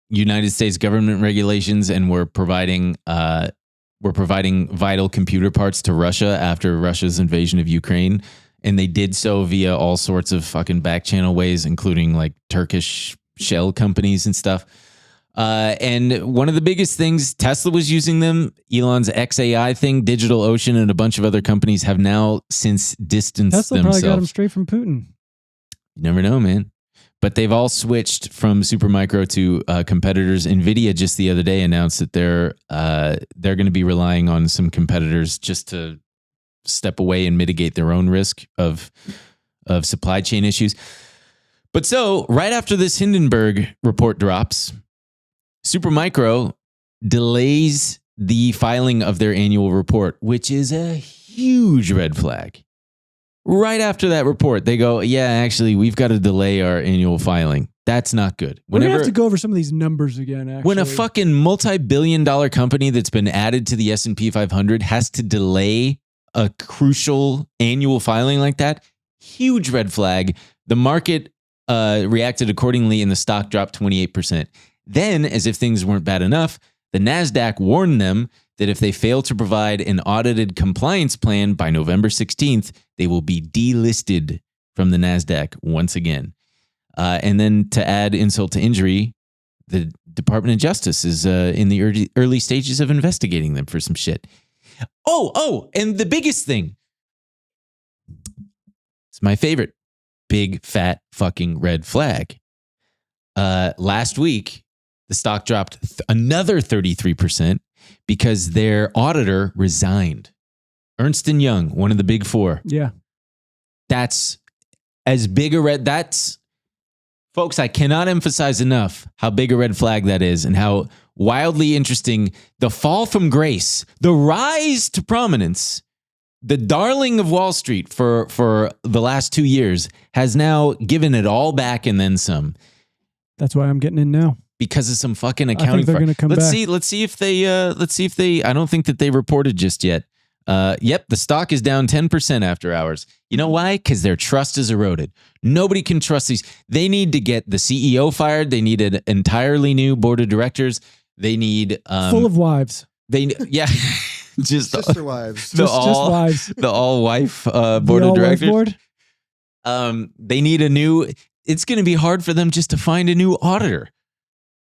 Speaker 1: United States government regulations and were providing vital computer parts to Russia after Russia's invasion of Ukraine. And they did so via all sorts of fucking back channel ways, including like Turkish shell companies and stuff. And one of the biggest things, Tesla was using them. Elon's XAI thing, DigitalOcean, and a bunch of other companies have now since distanced
Speaker 2: Tesla
Speaker 1: themselves.
Speaker 2: probably got them straight from Putin.
Speaker 1: You never know, man. But they've all switched from Supermicro to competitors. NVIDIA just the other day announced that they're going to be relying on some competitors just to step away and mitigate their own risk of supply chain issues. But so, right after this Hindenburg report drops, Supermicro delays the filing of their annual report, which is a huge red flag. Right after that report, they go, yeah, actually, we've got to delay our annual filing. That's not good.
Speaker 2: We're going to have to go over some of these numbers again, actually.
Speaker 1: When a fucking multi-billion-dollar company that's been added to the S&P 500 has to delay a crucial annual filing like that, huge red flag. The market reacted accordingly and the stock dropped 28%. Then, as if things weren't bad enough, the NASDAQ warned them that if they fail to provide an audited compliance plan by November 16th, they will be delisted from the NASDAQ once again. And then to add insult to injury, the Department of Justice is in the early stages of investigating them for some shit. Oh, and the biggest thing. It's my favorite. Big, fat, fucking red flag. Last week, the stock dropped another 33% because their auditor resigned. Ernst & Young, one of the big four.
Speaker 2: Yeah.
Speaker 1: That's as big a red. That's, folks, I cannot emphasize enough how big a red flag that is and how wildly interesting the fall from grace, the rise to prominence, the darling of Wall Street for the last 2 years has now given it all back and then some.
Speaker 2: That's why I'm getting in now.
Speaker 1: Because of some fucking accounting.
Speaker 2: I think they're going to come back.
Speaker 1: Let's see if they. I don't think that they reported just yet. Yep, the stock is down 10% after hours. You know why? Because their trust is eroded. Nobody can trust these. They need to get the CEO fired. They need an entirely new board of directors. They need
Speaker 2: full of wives.
Speaker 1: Just
Speaker 3: sister wives.
Speaker 2: Just wives.
Speaker 1: The all wife board of directors. Board? They need a new. It's going to be hard for them just to find a new auditor.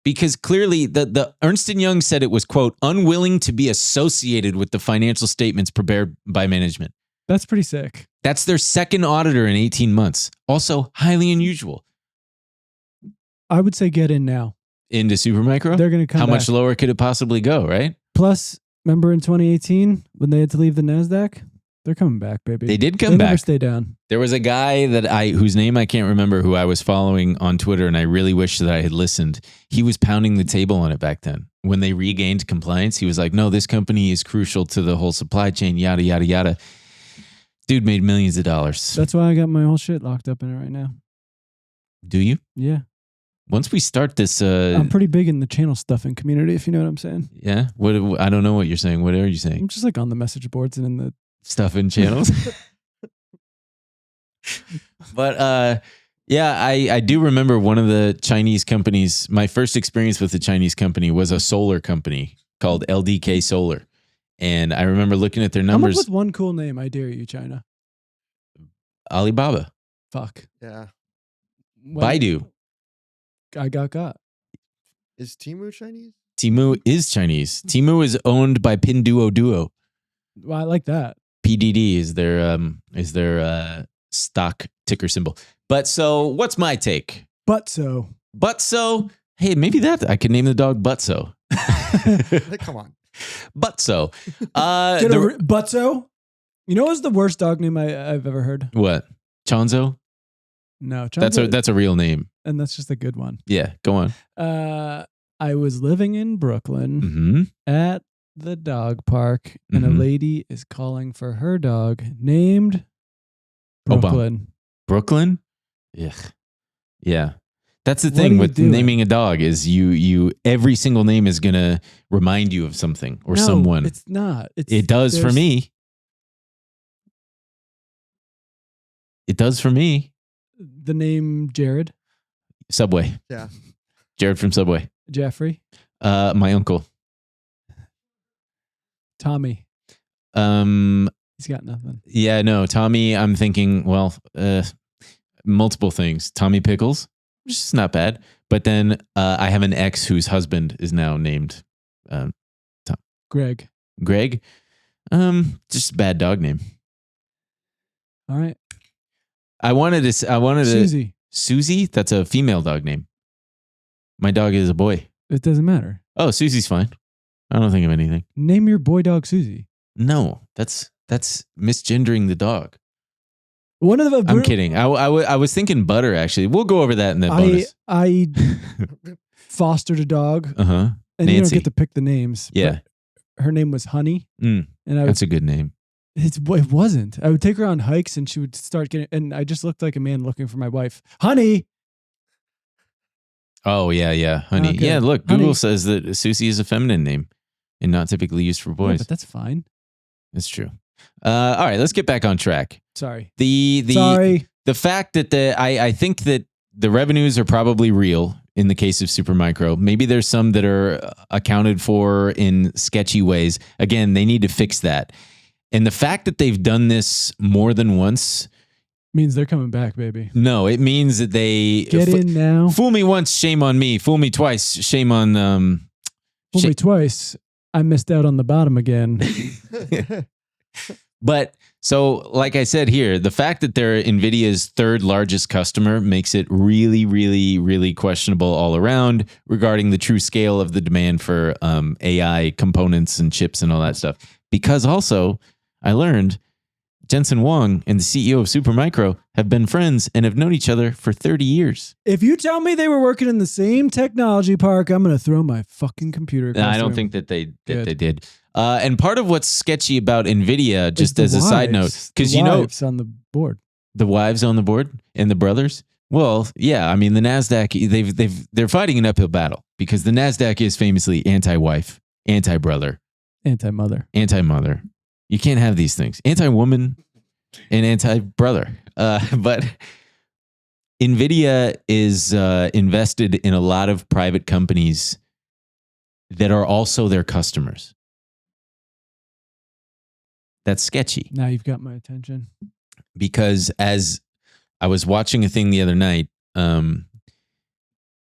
Speaker 1: Because clearly the Ernst & Young said it was, quote, unwilling to be associated with the financial statements prepared by management.
Speaker 2: That's pretty sick.
Speaker 1: That's their second auditor in 18 months. Also highly unusual.
Speaker 2: I would say get in now.
Speaker 1: Into Supermicro?
Speaker 2: They're going to come
Speaker 1: How
Speaker 2: back.
Speaker 1: much lower could it possibly go, right?
Speaker 2: Plus, remember in 2018 when they had to leave the NASDAQ? They're coming back, baby.
Speaker 1: They did come
Speaker 2: they
Speaker 1: back.
Speaker 2: Never stay down.
Speaker 1: There was a guy whose name I can't remember, who I was following on Twitter, and I really wish that I had listened. He was pounding the table on it back then. When they regained compliance, he was like, no, this company is crucial to the whole supply chain, yada, yada, yada. Dude made millions of dollars.
Speaker 2: That's why I got my whole shit locked up in it right now.
Speaker 1: Do you?
Speaker 2: Yeah.
Speaker 1: Once we start this...
Speaker 2: I'm pretty big in the channel stuffing community, if you know what I'm saying.
Speaker 1: Yeah? I don't know what you're saying. What are you saying?
Speaker 2: I'm just like on the message boards and in the...
Speaker 1: Stuffing channels. But yeah, I do remember one of the Chinese companies. My first experience with the Chinese company was a solar company called LDK Solar. And I remember looking at their numbers.
Speaker 2: Come up with one cool name. I dare you, China.
Speaker 1: Alibaba.
Speaker 2: Fuck.
Speaker 3: Yeah.
Speaker 1: Baidu.
Speaker 2: I got.
Speaker 3: Is Temu Chinese?
Speaker 1: Temu is Chinese. Temu is owned by Pinduoduo.
Speaker 2: Well, I like that.
Speaker 1: PDD is their stock ticker symbol. But so, what's my take?
Speaker 2: Butso.
Speaker 1: Hey, maybe that I could name the dog Butso.
Speaker 3: Come on.
Speaker 1: Butso.
Speaker 2: Butso? You know what's the worst dog name I've ever heard?
Speaker 1: What? Chonzo?
Speaker 2: No, Chonzo.
Speaker 1: That's a real name.
Speaker 2: And that's just a good one.
Speaker 1: Yeah, go on.
Speaker 2: I was living in Brooklyn at the dog park, and a lady is calling for her dog named Brooklyn.
Speaker 1: Obama. Brooklyn? Yeah. That's the thing with naming a dog is you every single name is going to remind you of something or someone.
Speaker 2: It's not.
Speaker 1: It does for me. It does for me.
Speaker 2: The name Jared?
Speaker 1: Subway.
Speaker 3: Yeah.
Speaker 1: Jared from Subway.
Speaker 2: Jeffrey?
Speaker 1: My uncle.
Speaker 2: Tommy. He's got nothing.
Speaker 1: Yeah, no, Tommy, I'm thinking, multiple things. Tommy Pickles, which is not bad. But then I have an ex whose husband is now named
Speaker 2: Greg.
Speaker 1: Just a bad dog name.
Speaker 2: All right.
Speaker 1: I wanted
Speaker 2: Susie.
Speaker 1: Susie? That's a female dog name. My dog is a boy.
Speaker 2: It doesn't matter.
Speaker 1: Oh, Susie's fine. I don't think of anything.
Speaker 2: Name your boy dog Susie.
Speaker 1: No, that's misgendering the dog.
Speaker 2: I'm
Speaker 1: kidding. I was thinking Butter, actually. We'll go over that in the bonus.
Speaker 2: I fostered a dog.
Speaker 1: And
Speaker 2: Nancy. You don't get to pick the names.
Speaker 1: Yeah.
Speaker 2: Her name was Honey.
Speaker 1: And that's a good name.
Speaker 2: It wasn't. I would take her on hikes and she would start getting, and I just looked like a man looking for my wife. Honey.
Speaker 1: Oh, yeah. Honey. Okay. Yeah, look,
Speaker 2: Honey.
Speaker 1: Google says that Susie is a feminine name and not typically used for boys.
Speaker 2: Yeah, but that's fine.
Speaker 1: That's true. All right, let's get back on track.
Speaker 2: Sorry.
Speaker 1: The fact that I think that the revenues are probably real in the case of Supermicro. Maybe there's some that are accounted for in sketchy ways. Again, they need to fix that. And the fact that they've done this more than once
Speaker 2: Means they're coming back, baby.
Speaker 1: No, it means that they
Speaker 2: Get in now.
Speaker 1: Fool me once, shame on me. Fool me twice, shame on
Speaker 2: Fool me twice. I missed out on the bottom again.
Speaker 1: But so, like I said here, the fact that they're NVIDIA's third largest customer makes it really, really, really questionable all around regarding the true scale of the demand for AI components and chips and all that stuff. Because also, I learned Jensen Huang and the CEO of Supermicro have been friends and have known each other for 30 years.
Speaker 2: If you tell me they were working in the same technology park, I'm going to throw my fucking computer across
Speaker 1: I
Speaker 2: the
Speaker 1: don't
Speaker 2: room.
Speaker 1: think that they did. And part of what's sketchy about NVIDIA, just as a side note, because
Speaker 2: the wives on the board,
Speaker 1: the wives on the board and the brothers. Well, yeah, I mean the Nasdaq, they're fighting an uphill battle because the Nasdaq is famously anti-wife, anti-brother,
Speaker 2: anti-mother.
Speaker 1: You can't have these things. Anti-woman and anti-brother. But NVIDIA is invested in a lot of private companies that are also their customers. That's sketchy.
Speaker 2: Now you've got my attention.
Speaker 1: Because as I was watching a thing the other night,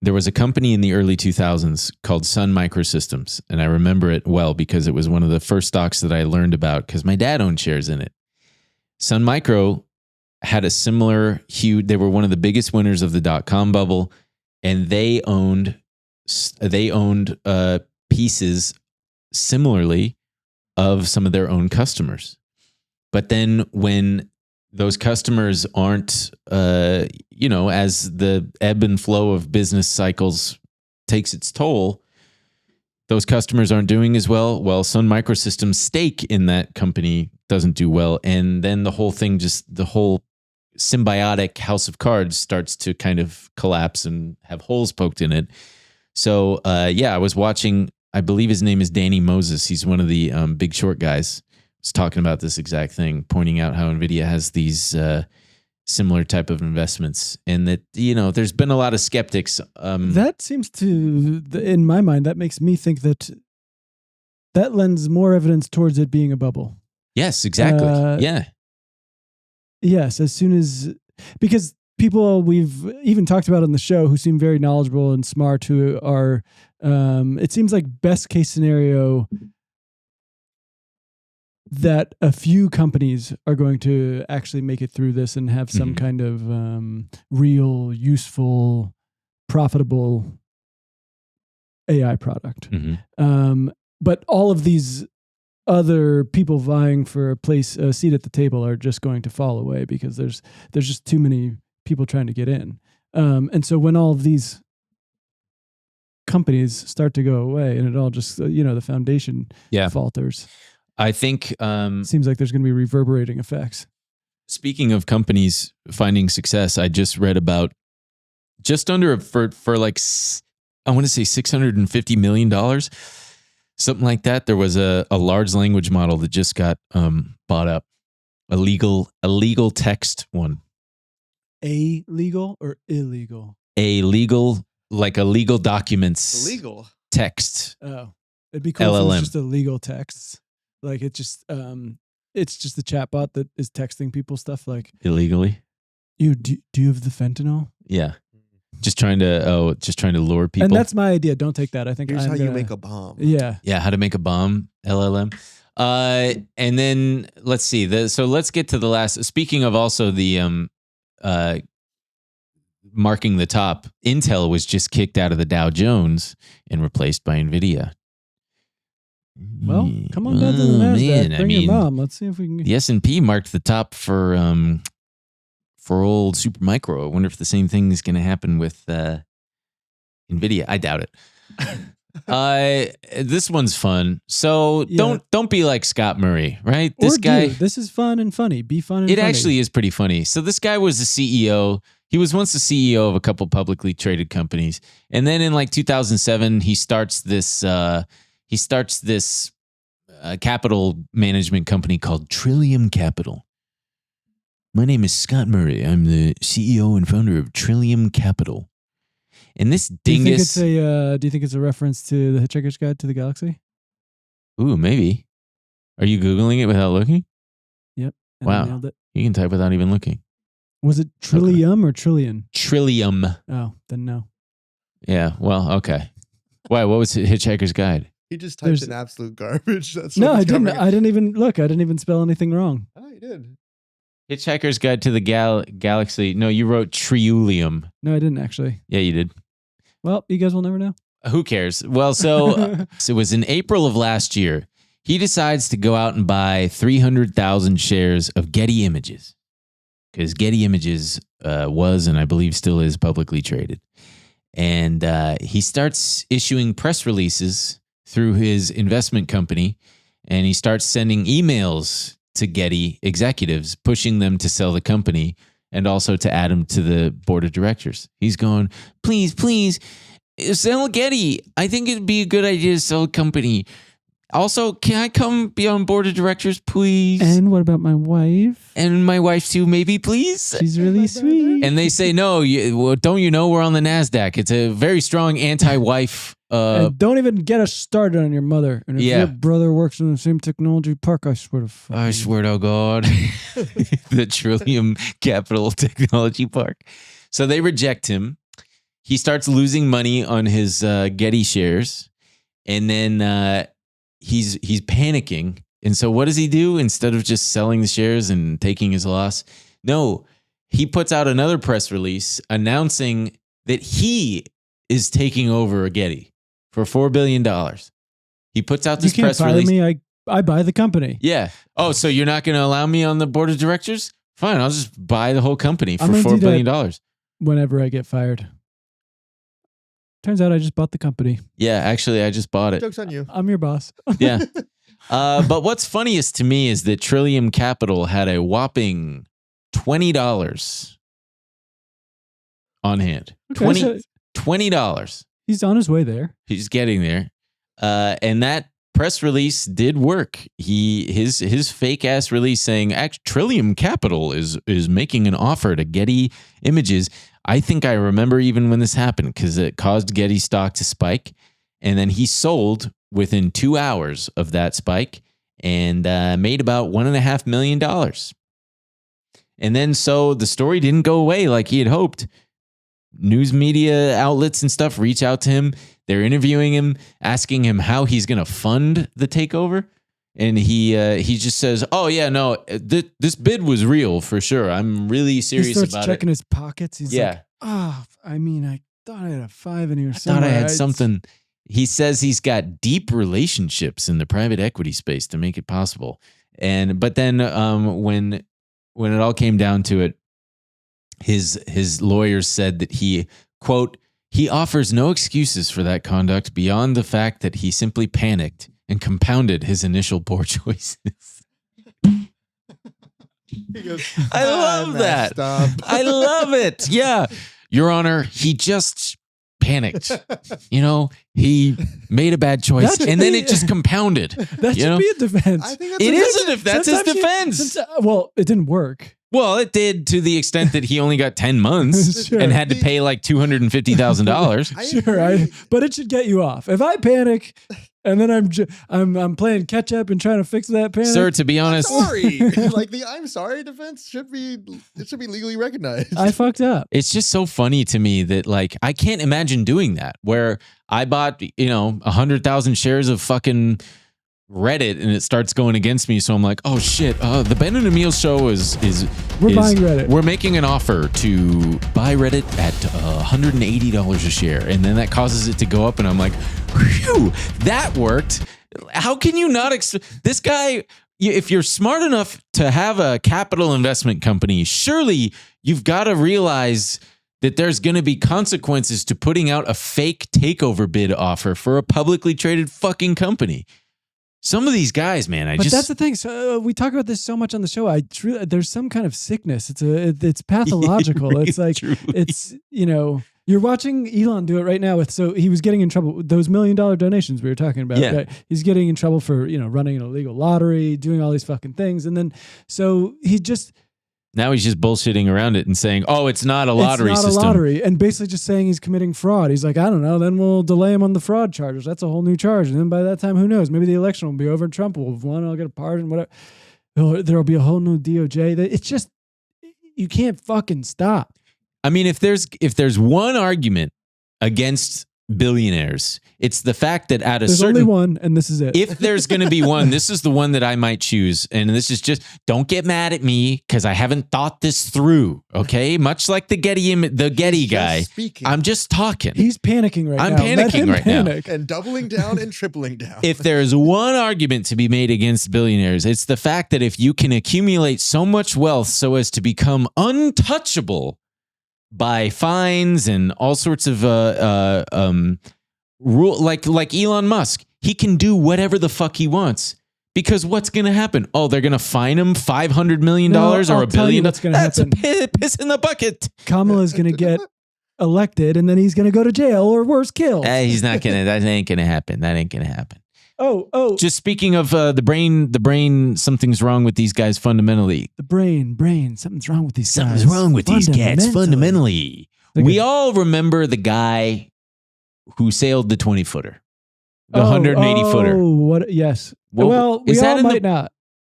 Speaker 1: there was a company in the early 2000s called Sun Microsystems. And I remember it well because it was one of the first stocks that I learned about because my dad owned shares in it. Sun Micro had a similar huge, they were one of the biggest winners of the dot-com bubble. And they owned pieces similarly of some of their own customers. But then when those customers aren't, as the ebb and flow of business cycles takes its toll, those customers aren't doing as well. Well, Sun Microsystems' stake in that company doesn't do well. And then the whole thing, the whole symbiotic house of cards starts to kind of collapse and have holes poked in it. So, I was watching, I believe his name is Danny Moses. He's one of the Big Short guys. Was talking about this exact thing, pointing out how NVIDIA has these similar type of investments, and that there's been a lot of skeptics.
Speaker 2: That seems to, in my mind, that makes me think that lends more evidence towards it being a bubble.
Speaker 1: Yes, exactly. Yeah.
Speaker 2: Yes, as soon as because people we've even talked about on the show who seem very knowledgeable and smart, who are, it seems like best case scenario that a few companies are going to actually make it through this and have some kind of real, useful, profitable AI product. But all of these other people vying for a seat at the table are just going to fall away because there's just too many people trying to get in. And so when all of these companies start to go away and it all just, the foundation falters.
Speaker 1: I think
Speaker 2: seems like there's going to be reverberating effects.
Speaker 1: Speaking of companies finding success, I just read about just under for like I want to say $650 million, something like that. There was a large language model that just got bought up, a legal text one.
Speaker 2: A legal or illegal?
Speaker 1: A legal, like a legal documents.
Speaker 3: Illegal
Speaker 1: text.
Speaker 2: Oh, it'd be cool
Speaker 1: LLM.
Speaker 2: if it was just a legal text. Like it's just the chatbot that is texting people stuff like
Speaker 1: illegally.
Speaker 2: Do you have the fentanyl?
Speaker 1: Yeah, just trying to lure people.
Speaker 2: And that's my idea. Don't take that. I think
Speaker 3: here's how you make a bomb.
Speaker 2: Yeah,
Speaker 1: how to make a bomb. LLM. And then let's see. So let's get to the last. Speaking of also the marking the top, Intel was just kicked out of the Dow Jones and replaced by NVIDIA.
Speaker 2: Well, come on down to the Nasdaq. Bring your mom. Let's see if we can.
Speaker 1: The S&P marked the top for old Supermicro. I wonder if the same thing is going to happen with NVIDIA. I doubt it. This one's fun. So don't be like Scott Murray, right? This guy.
Speaker 2: This is fun and funny. Be fun and funny.
Speaker 1: It actually is pretty funny. So this guy was the CEO. He was once the CEO of a couple publicly traded companies, and then in like 2007, he starts this. Capital management company called Trillium Capital. My name is Scott Murray. I'm the CEO and founder of Trillium Capital. And this dingus...
Speaker 2: Do you think it's a reference to The Hitchhiker's Guide to the Galaxy?
Speaker 1: Ooh, maybe. Are you Googling it without looking?
Speaker 2: Yep.
Speaker 1: Wow. You can type without even looking.
Speaker 2: Was it Trillium or Trillion?
Speaker 1: Trillium.
Speaker 2: Oh, then no.
Speaker 1: Yeah. Well, okay. Why? What was Hitchhiker's Guide?
Speaker 3: He just typed in absolute garbage. That's
Speaker 2: No,
Speaker 3: what
Speaker 2: I
Speaker 3: was
Speaker 2: didn't.
Speaker 3: coming.
Speaker 2: I didn't even look. I didn't even spell anything wrong.
Speaker 3: Oh, you did.
Speaker 1: Hitchhiker's Guide to the Galaxy. No, you wrote Triulium.
Speaker 2: No, I didn't actually.
Speaker 1: Yeah, you did.
Speaker 2: Well, you guys will never know.
Speaker 1: Who cares? Well, so it was in April of last year. He decides to go out and buy 300,000 shares of Getty Images because Getty Images was, and I believe still is, publicly traded. And he starts issuing press releases through his investment company, and he starts sending emails to Getty executives, pushing them to sell the company and also to add him to the board of directors. He's going, please, sell Getty. I think it'd be a good idea to sell a company. Also, can I come be on board of directors, please?
Speaker 2: And what about my wife?
Speaker 1: And my wife too, maybe, please?
Speaker 2: She's really sweet.
Speaker 1: And they say, no, don't you know we're on the NASDAQ? It's a very strong anti-wife.
Speaker 2: And don't even get us started on your mother. And if your brother works in the same technology park, I swear to
Speaker 1: I swear to God. The Trillium Capital Technology Park. So they reject him. He starts losing money on his Getty shares. And then he's panicking. And so what does he do? Instead of just selling the shares and taking his loss? No, he puts out another press release announcing that he is taking over Getty for $4 billion. He puts out this press release.
Speaker 2: You can't fire me. I buy the company.
Speaker 1: Yeah. Oh, so you're not going to allow me on the board of directors? Fine, I'll just buy the whole company for $4 billion.
Speaker 2: Whenever I get fired. Turns out I just bought the company.
Speaker 1: Yeah, actually, I just bought it.
Speaker 3: Joke's on you.
Speaker 2: I'm your boss.
Speaker 1: Yeah. But what's funniest to me is that Trillium Capital had a whopping $20 on hand.
Speaker 2: Okay,
Speaker 1: $20.
Speaker 2: He's on his way there.
Speaker 1: He's getting there. And that press release did work. His fake ass release saying Trillium Capital is making an offer to Getty Images. I think I remember even when this happened because it caused Getty stock to spike. And then he sold within 2 hours of that spike and made about $1.5 million. And then so the story didn't go away like he had hoped. News media outlets and stuff reach out to him. They're interviewing him, asking him how he's going to fund the takeover. And he just says, oh, yeah, no, this bid was real for sure. I'm really serious about it. He starts
Speaker 2: checking his pockets. He's like, I thought I had a 5 in here somewhere.
Speaker 1: I thought I had something. He says he's got deep relationships in the private equity space to make it possible. But then when it all came down to it, his lawyers said that he, quote, he offers no excuses for that conduct beyond the fact that he simply panicked and compounded his initial poor choices.
Speaker 3: He goes,
Speaker 1: I love that. I love it. Yeah. Your Honor, he just panicked. He made a bad choice and then it just compounded.
Speaker 2: That should be a defense.
Speaker 3: I think
Speaker 1: that's his defense.
Speaker 2: Well, it didn't work.
Speaker 1: Well, it did to the extent that he only got 10 months
Speaker 2: Sure.
Speaker 1: and had to pay like $250,000.
Speaker 2: Sure, but it should get you off. If I panic and then I'm playing catch up and trying to fix that panic.
Speaker 1: Sir, to be honest,
Speaker 3: sorry. Like the I'm sorry defense should be legally recognized.
Speaker 2: I fucked up.
Speaker 1: It's just so funny to me that like I can't imagine doing that where I bought, 100,000 shares of fucking Reddit and it starts going against me. So I'm like, oh shit, the Ben and Emil show is
Speaker 2: buying Reddit.
Speaker 1: We're making an offer to buy Reddit at $180 a share. And then that causes it to go up. And I'm like, whew, that worked. How can you not? This guy, if you're smart enough to have a capital investment company, surely you've got to realize that there's going to be consequences to putting out a fake takeover bid offer for a publicly traded fucking company. Some of these guys, man,
Speaker 2: that's the thing. So we talk about this so much on the show. There's some kind of sickness. It's pathological. Really, it's like truly. You're watching Elon do it right now so he was getting in trouble with those $1 million donations we were talking about.
Speaker 1: Yeah.
Speaker 2: Right? He's getting in trouble for running an illegal lottery, doing all these fucking things, and then so
Speaker 1: now he's just bullshitting around it and saying, oh, it's not a lottery system.
Speaker 2: It's not a lottery. And basically just saying he's committing fraud. He's like, I don't know. Then we'll delay him on the fraud charges. That's a whole new charge. And then by that time, who knows? Maybe the election will be over and Trump will have won. I'll get a pardon, whatever. There'll be a whole new DOJ. It's just, you can't fucking stop.
Speaker 1: I mean, if there's one argument against billionaires, it's the fact that at a
Speaker 2: There's
Speaker 1: certain
Speaker 2: only one, and this is it.
Speaker 1: if there's going to be one, this is the one that I might choose. And this is just, don't get mad at me because I haven't thought this through. Okay. Much like the Getty guy.
Speaker 3: Speaking.
Speaker 1: I'm just talking.
Speaker 2: He's panicking right
Speaker 1: I'm
Speaker 2: now. Let
Speaker 1: panicking
Speaker 2: him
Speaker 1: right now.
Speaker 2: panic.
Speaker 3: and doubling down and tripling down.
Speaker 1: If there's one argument to be made against billionaires, it's the fact that if you can accumulate so much wealth so as to become untouchable by fines and all sorts of rule, like Elon Musk, he can do whatever the fuck he wants. Because what's going to happen? Oh, they're going to fine him $500 million or
Speaker 2: I'll
Speaker 1: $1
Speaker 2: tell you
Speaker 1: billion.
Speaker 2: what's gonna
Speaker 1: That's
Speaker 2: happen.
Speaker 1: a piss in the bucket.
Speaker 2: Kamala's going to get elected, and then he's going to go to jail or worse, killed.
Speaker 1: He's not going to. That ain't going to happen. That ain't going to happen.
Speaker 2: Oh,
Speaker 1: Just speaking of the brain, something's wrong with these guys fundamentally.
Speaker 2: the brain. Something's wrong with these
Speaker 1: Something's
Speaker 2: guys.
Speaker 1: wrong with these cats fundamentally.
Speaker 2: They're
Speaker 1: We
Speaker 2: good.
Speaker 1: all remember the guy who sailed the 20-footer, the 180-footer.
Speaker 2: Oh, what? Yes.
Speaker 1: Well,
Speaker 2: we
Speaker 1: is that
Speaker 2: all
Speaker 1: in
Speaker 2: might not.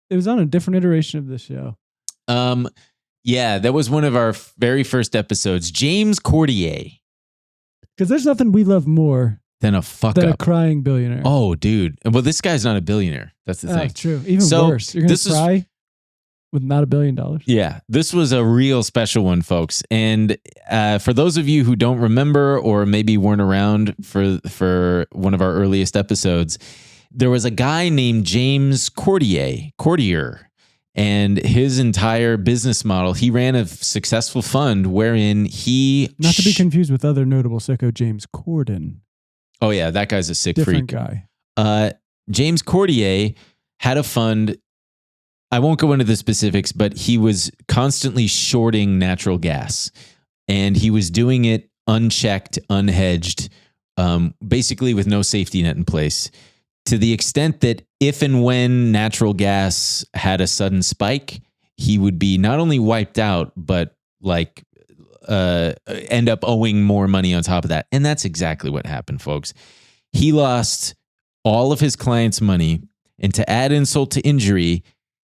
Speaker 2: It was on a different iteration of the show.
Speaker 1: Yeah, that was one of our very first episodes. James Cordier
Speaker 2: Because there's nothing we love more
Speaker 1: than a fuck
Speaker 2: than a
Speaker 1: up.
Speaker 2: crying billionaire.
Speaker 1: Oh, dude. Well, this guy's not a billionaire. That's the thing.
Speaker 2: True. Even
Speaker 1: So,
Speaker 2: worse. You're going
Speaker 1: this
Speaker 2: to
Speaker 1: is-
Speaker 2: cry with not $1 billion.
Speaker 1: Yeah, this was a real special one, folks. And for those of you who don't remember or maybe weren't around for one of our earliest episodes, there was a guy named James Cordier, and his entire business model, he ran a successful fund wherein he...
Speaker 2: Not to be confused with other notable sicko James Corden.
Speaker 1: Oh, yeah, that guy's a sick
Speaker 2: Different
Speaker 1: freak.
Speaker 2: guy.
Speaker 1: James Cordier had a fund. I won't go into the specifics, but he was constantly shorting natural gas, and he was doing it unchecked, unhedged, basically with no safety net in place, to the extent that if and when natural gas had a sudden spike, he would be not only wiped out, but like end up owing more money on top of that. And that's exactly what happened, folks. He lost all of his clients' money, and to add insult to injury,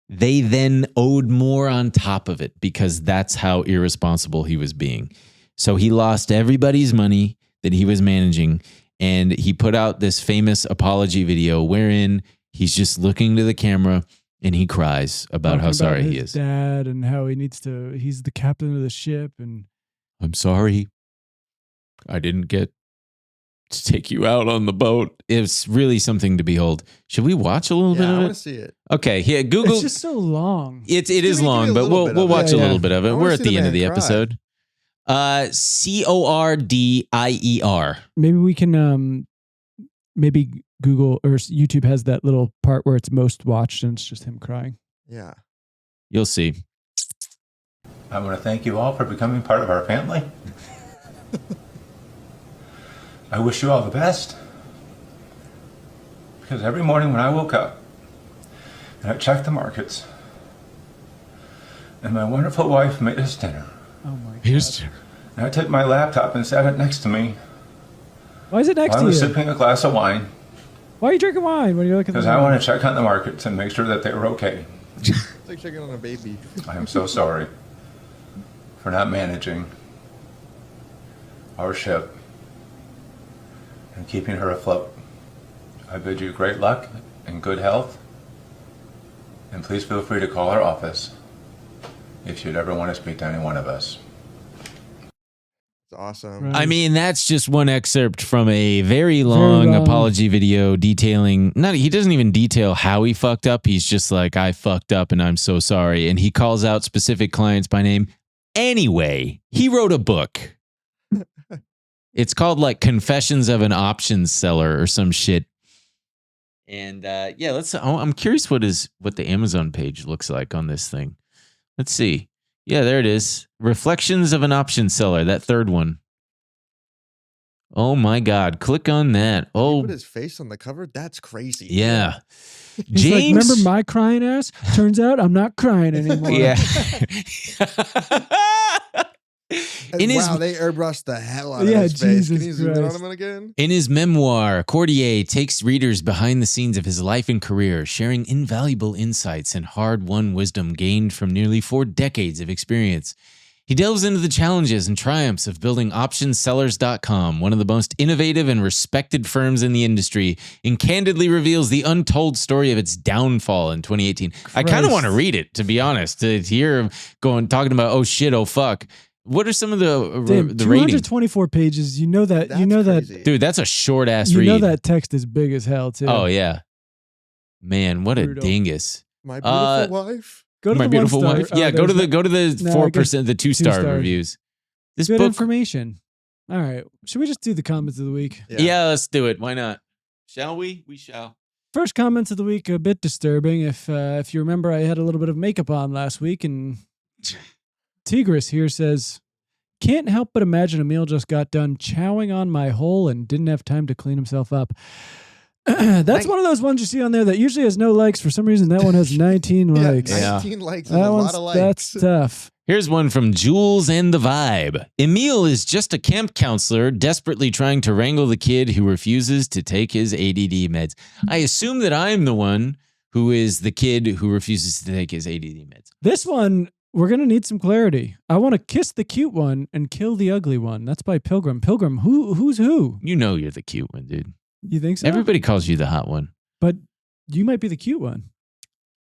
Speaker 1: they then owed more on top of it because that's how irresponsible he was being. So he lost everybody's money that he was managing, and he put out this famous apology video wherein he's just looking to the camera and he cries about
Speaker 2: Talking
Speaker 1: how sorry he
Speaker 2: his
Speaker 1: is.
Speaker 2: dad and how he's the captain of the ship. And
Speaker 1: I'm sorry. I didn't get to take you out on the boat. It's really something to behold. Should we watch a little bit
Speaker 3: I
Speaker 1: of
Speaker 3: want to
Speaker 1: it?
Speaker 3: see it.
Speaker 1: Okay, here, Google.
Speaker 2: it's just so long.
Speaker 1: It is
Speaker 3: Give me a
Speaker 1: long, but
Speaker 3: little
Speaker 1: we'll
Speaker 3: bit of it.
Speaker 1: watch a
Speaker 2: Yeah,
Speaker 1: little
Speaker 2: yeah.
Speaker 1: bit of it.
Speaker 3: I wanna
Speaker 1: We're at
Speaker 3: see
Speaker 1: the
Speaker 3: the
Speaker 1: end of
Speaker 3: man
Speaker 1: the
Speaker 3: cry.
Speaker 1: episode. Cordier.
Speaker 2: Maybe we can maybe Google or YouTube has that little part where it's most watched and it's just him crying.
Speaker 3: Yeah.
Speaker 1: You'll see.
Speaker 4: I want to thank you all for becoming part of our family. I wish you all the best. Because every morning when I woke up and I checked the markets, and my wonderful wife made us dinner,
Speaker 2: Oh my god.
Speaker 1: Here's
Speaker 4: and I took my laptop and sat it next to me
Speaker 2: Why is it next
Speaker 4: while I
Speaker 2: to
Speaker 4: was
Speaker 2: you?
Speaker 4: sipping a glass of wine,
Speaker 2: Why are you drinking wine when you're looking at
Speaker 4: because
Speaker 2: the
Speaker 4: I want to check on the markets and make sure that they were okay.
Speaker 3: It's like checking on a baby.
Speaker 4: I am so sorry for not managing our ship and keeping her afloat. I bid you great luck and good health, and please feel free to call our office if you'd ever want to speak to any one of us.
Speaker 3: It's awesome.
Speaker 2: Right.
Speaker 1: I mean, that's just one excerpt from a very long apology video detailing, he doesn't even detail how he fucked up. He's just like, I fucked up and I'm so sorry. And he calls out specific clients by name. Anyway, he wrote a book. It's called like Confessions of an Options Seller or some shit. And yeah, I'm curious what the Amazon page looks like on this thing. Let's see. Yeah, there it is. Reflections of an Option Seller, that third one. Oh my God. Click on that.
Speaker 3: He
Speaker 1: Oh,
Speaker 3: put his face on the cover. That's crazy.
Speaker 1: yeah.
Speaker 2: He's like, remember my crying ass? Turns out I'm not crying anymore.
Speaker 1: Yeah. In his
Speaker 3: wow, they airbrushed the hell out of
Speaker 2: Yeah,
Speaker 3: his face. Can
Speaker 2: Jesus
Speaker 3: you zoom in on
Speaker 2: Christ.
Speaker 3: him again?
Speaker 1: In his memoir, Cordier takes readers behind the scenes of his life and career, sharing invaluable insights and hard-won wisdom gained from nearly 4 decades of experience. He delves into the challenges and triumphs of building OptionSellers.com, one of the most innovative and respected firms in the industry, and candidly reveals the untold story of its downfall in 2018. I kind of
Speaker 2: Christ.
Speaker 1: want to read it, to be honest, to hear him talking about, oh shit, oh fuck. What are some of the
Speaker 2: Damn,
Speaker 1: the ratings?
Speaker 2: 224 pages. You know that.
Speaker 3: That's
Speaker 2: you know that.
Speaker 3: crazy.
Speaker 1: Dude, that's a short ass
Speaker 2: You
Speaker 1: read.
Speaker 2: know that text is big as hell too.
Speaker 1: Oh yeah, man, what a
Speaker 2: Brutal.
Speaker 1: dingus!
Speaker 3: My beautiful wife.
Speaker 2: Go to
Speaker 1: My
Speaker 2: the
Speaker 1: beautiful
Speaker 2: 1 star.
Speaker 1: wife. Yeah, go to the
Speaker 2: No, I
Speaker 1: 4%,
Speaker 2: guess
Speaker 1: the 2-star
Speaker 2: 2 stars.
Speaker 1: reviews. This
Speaker 2: good
Speaker 1: book.
Speaker 2: information. All right, should we just do the comments of the week?
Speaker 1: Yeah, let's do it. Why not? Shall we? We shall.
Speaker 2: First comments of the week, a bit disturbing. If you remember, I had a little bit of makeup on last week, and Tigris here says, "Can't help but imagine Emil just got done chowing on my hole and didn't have time to clean himself up." That's one of those ones you see on there that usually has no likes. For some reason, that one has 19 likes.
Speaker 1: Yeah.
Speaker 3: 19 likes and
Speaker 2: That
Speaker 3: a
Speaker 2: one's
Speaker 3: lot of likes.
Speaker 2: that's tough.
Speaker 1: Here's one from Jules and the Vibe. Emil is just a camp counselor desperately trying to wrangle the kid who refuses to take his ADD meds. I assume that I'm the one who is the kid who refuses to take his ADD meds.
Speaker 2: This one, we're gonna need some clarity. I want to kiss the cute one and kill the ugly one. That's by Pilgrim. Pilgrim, who's who?
Speaker 1: You know you're the cute one, dude.
Speaker 2: You think so?
Speaker 1: Everybody calls you the hot one.
Speaker 2: But you might be the cute one.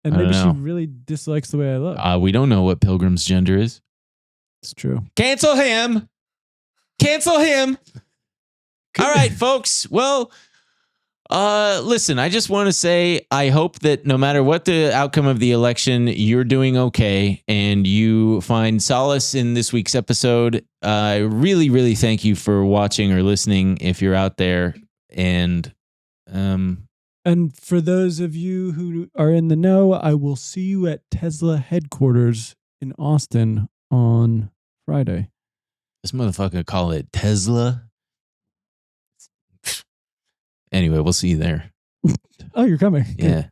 Speaker 2: And
Speaker 1: I don't
Speaker 2: maybe she
Speaker 1: know.
Speaker 2: really dislikes the way I look.
Speaker 1: We don't know what Pilgrim's gender is.
Speaker 2: It's true.
Speaker 1: Cancel him. Cancel him. All right, folks. Well, listen, I just want to say I hope that no matter what the outcome of the election, you're doing okay and you find solace in this week's episode. I really, really thank you for watching or listening if you're out there. And
Speaker 2: for those of you who are in the know, I will see you at Tesla headquarters in Austin on Friday.
Speaker 1: this motherfucker call it Tesla. Anyway, we'll see you there.
Speaker 2: Oh, you're coming.
Speaker 1: Yeah.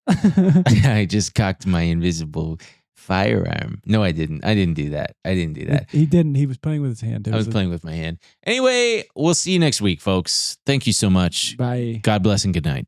Speaker 2: Good.
Speaker 1: I just cocked my invisible firearm. No, I didn't. I didn't do that.
Speaker 2: He didn't. He was playing with his hand.
Speaker 1: I was playing with my hand. Anyway, we'll see you next week, folks. Thank you so much.
Speaker 2: Bye.
Speaker 1: God bless and good night.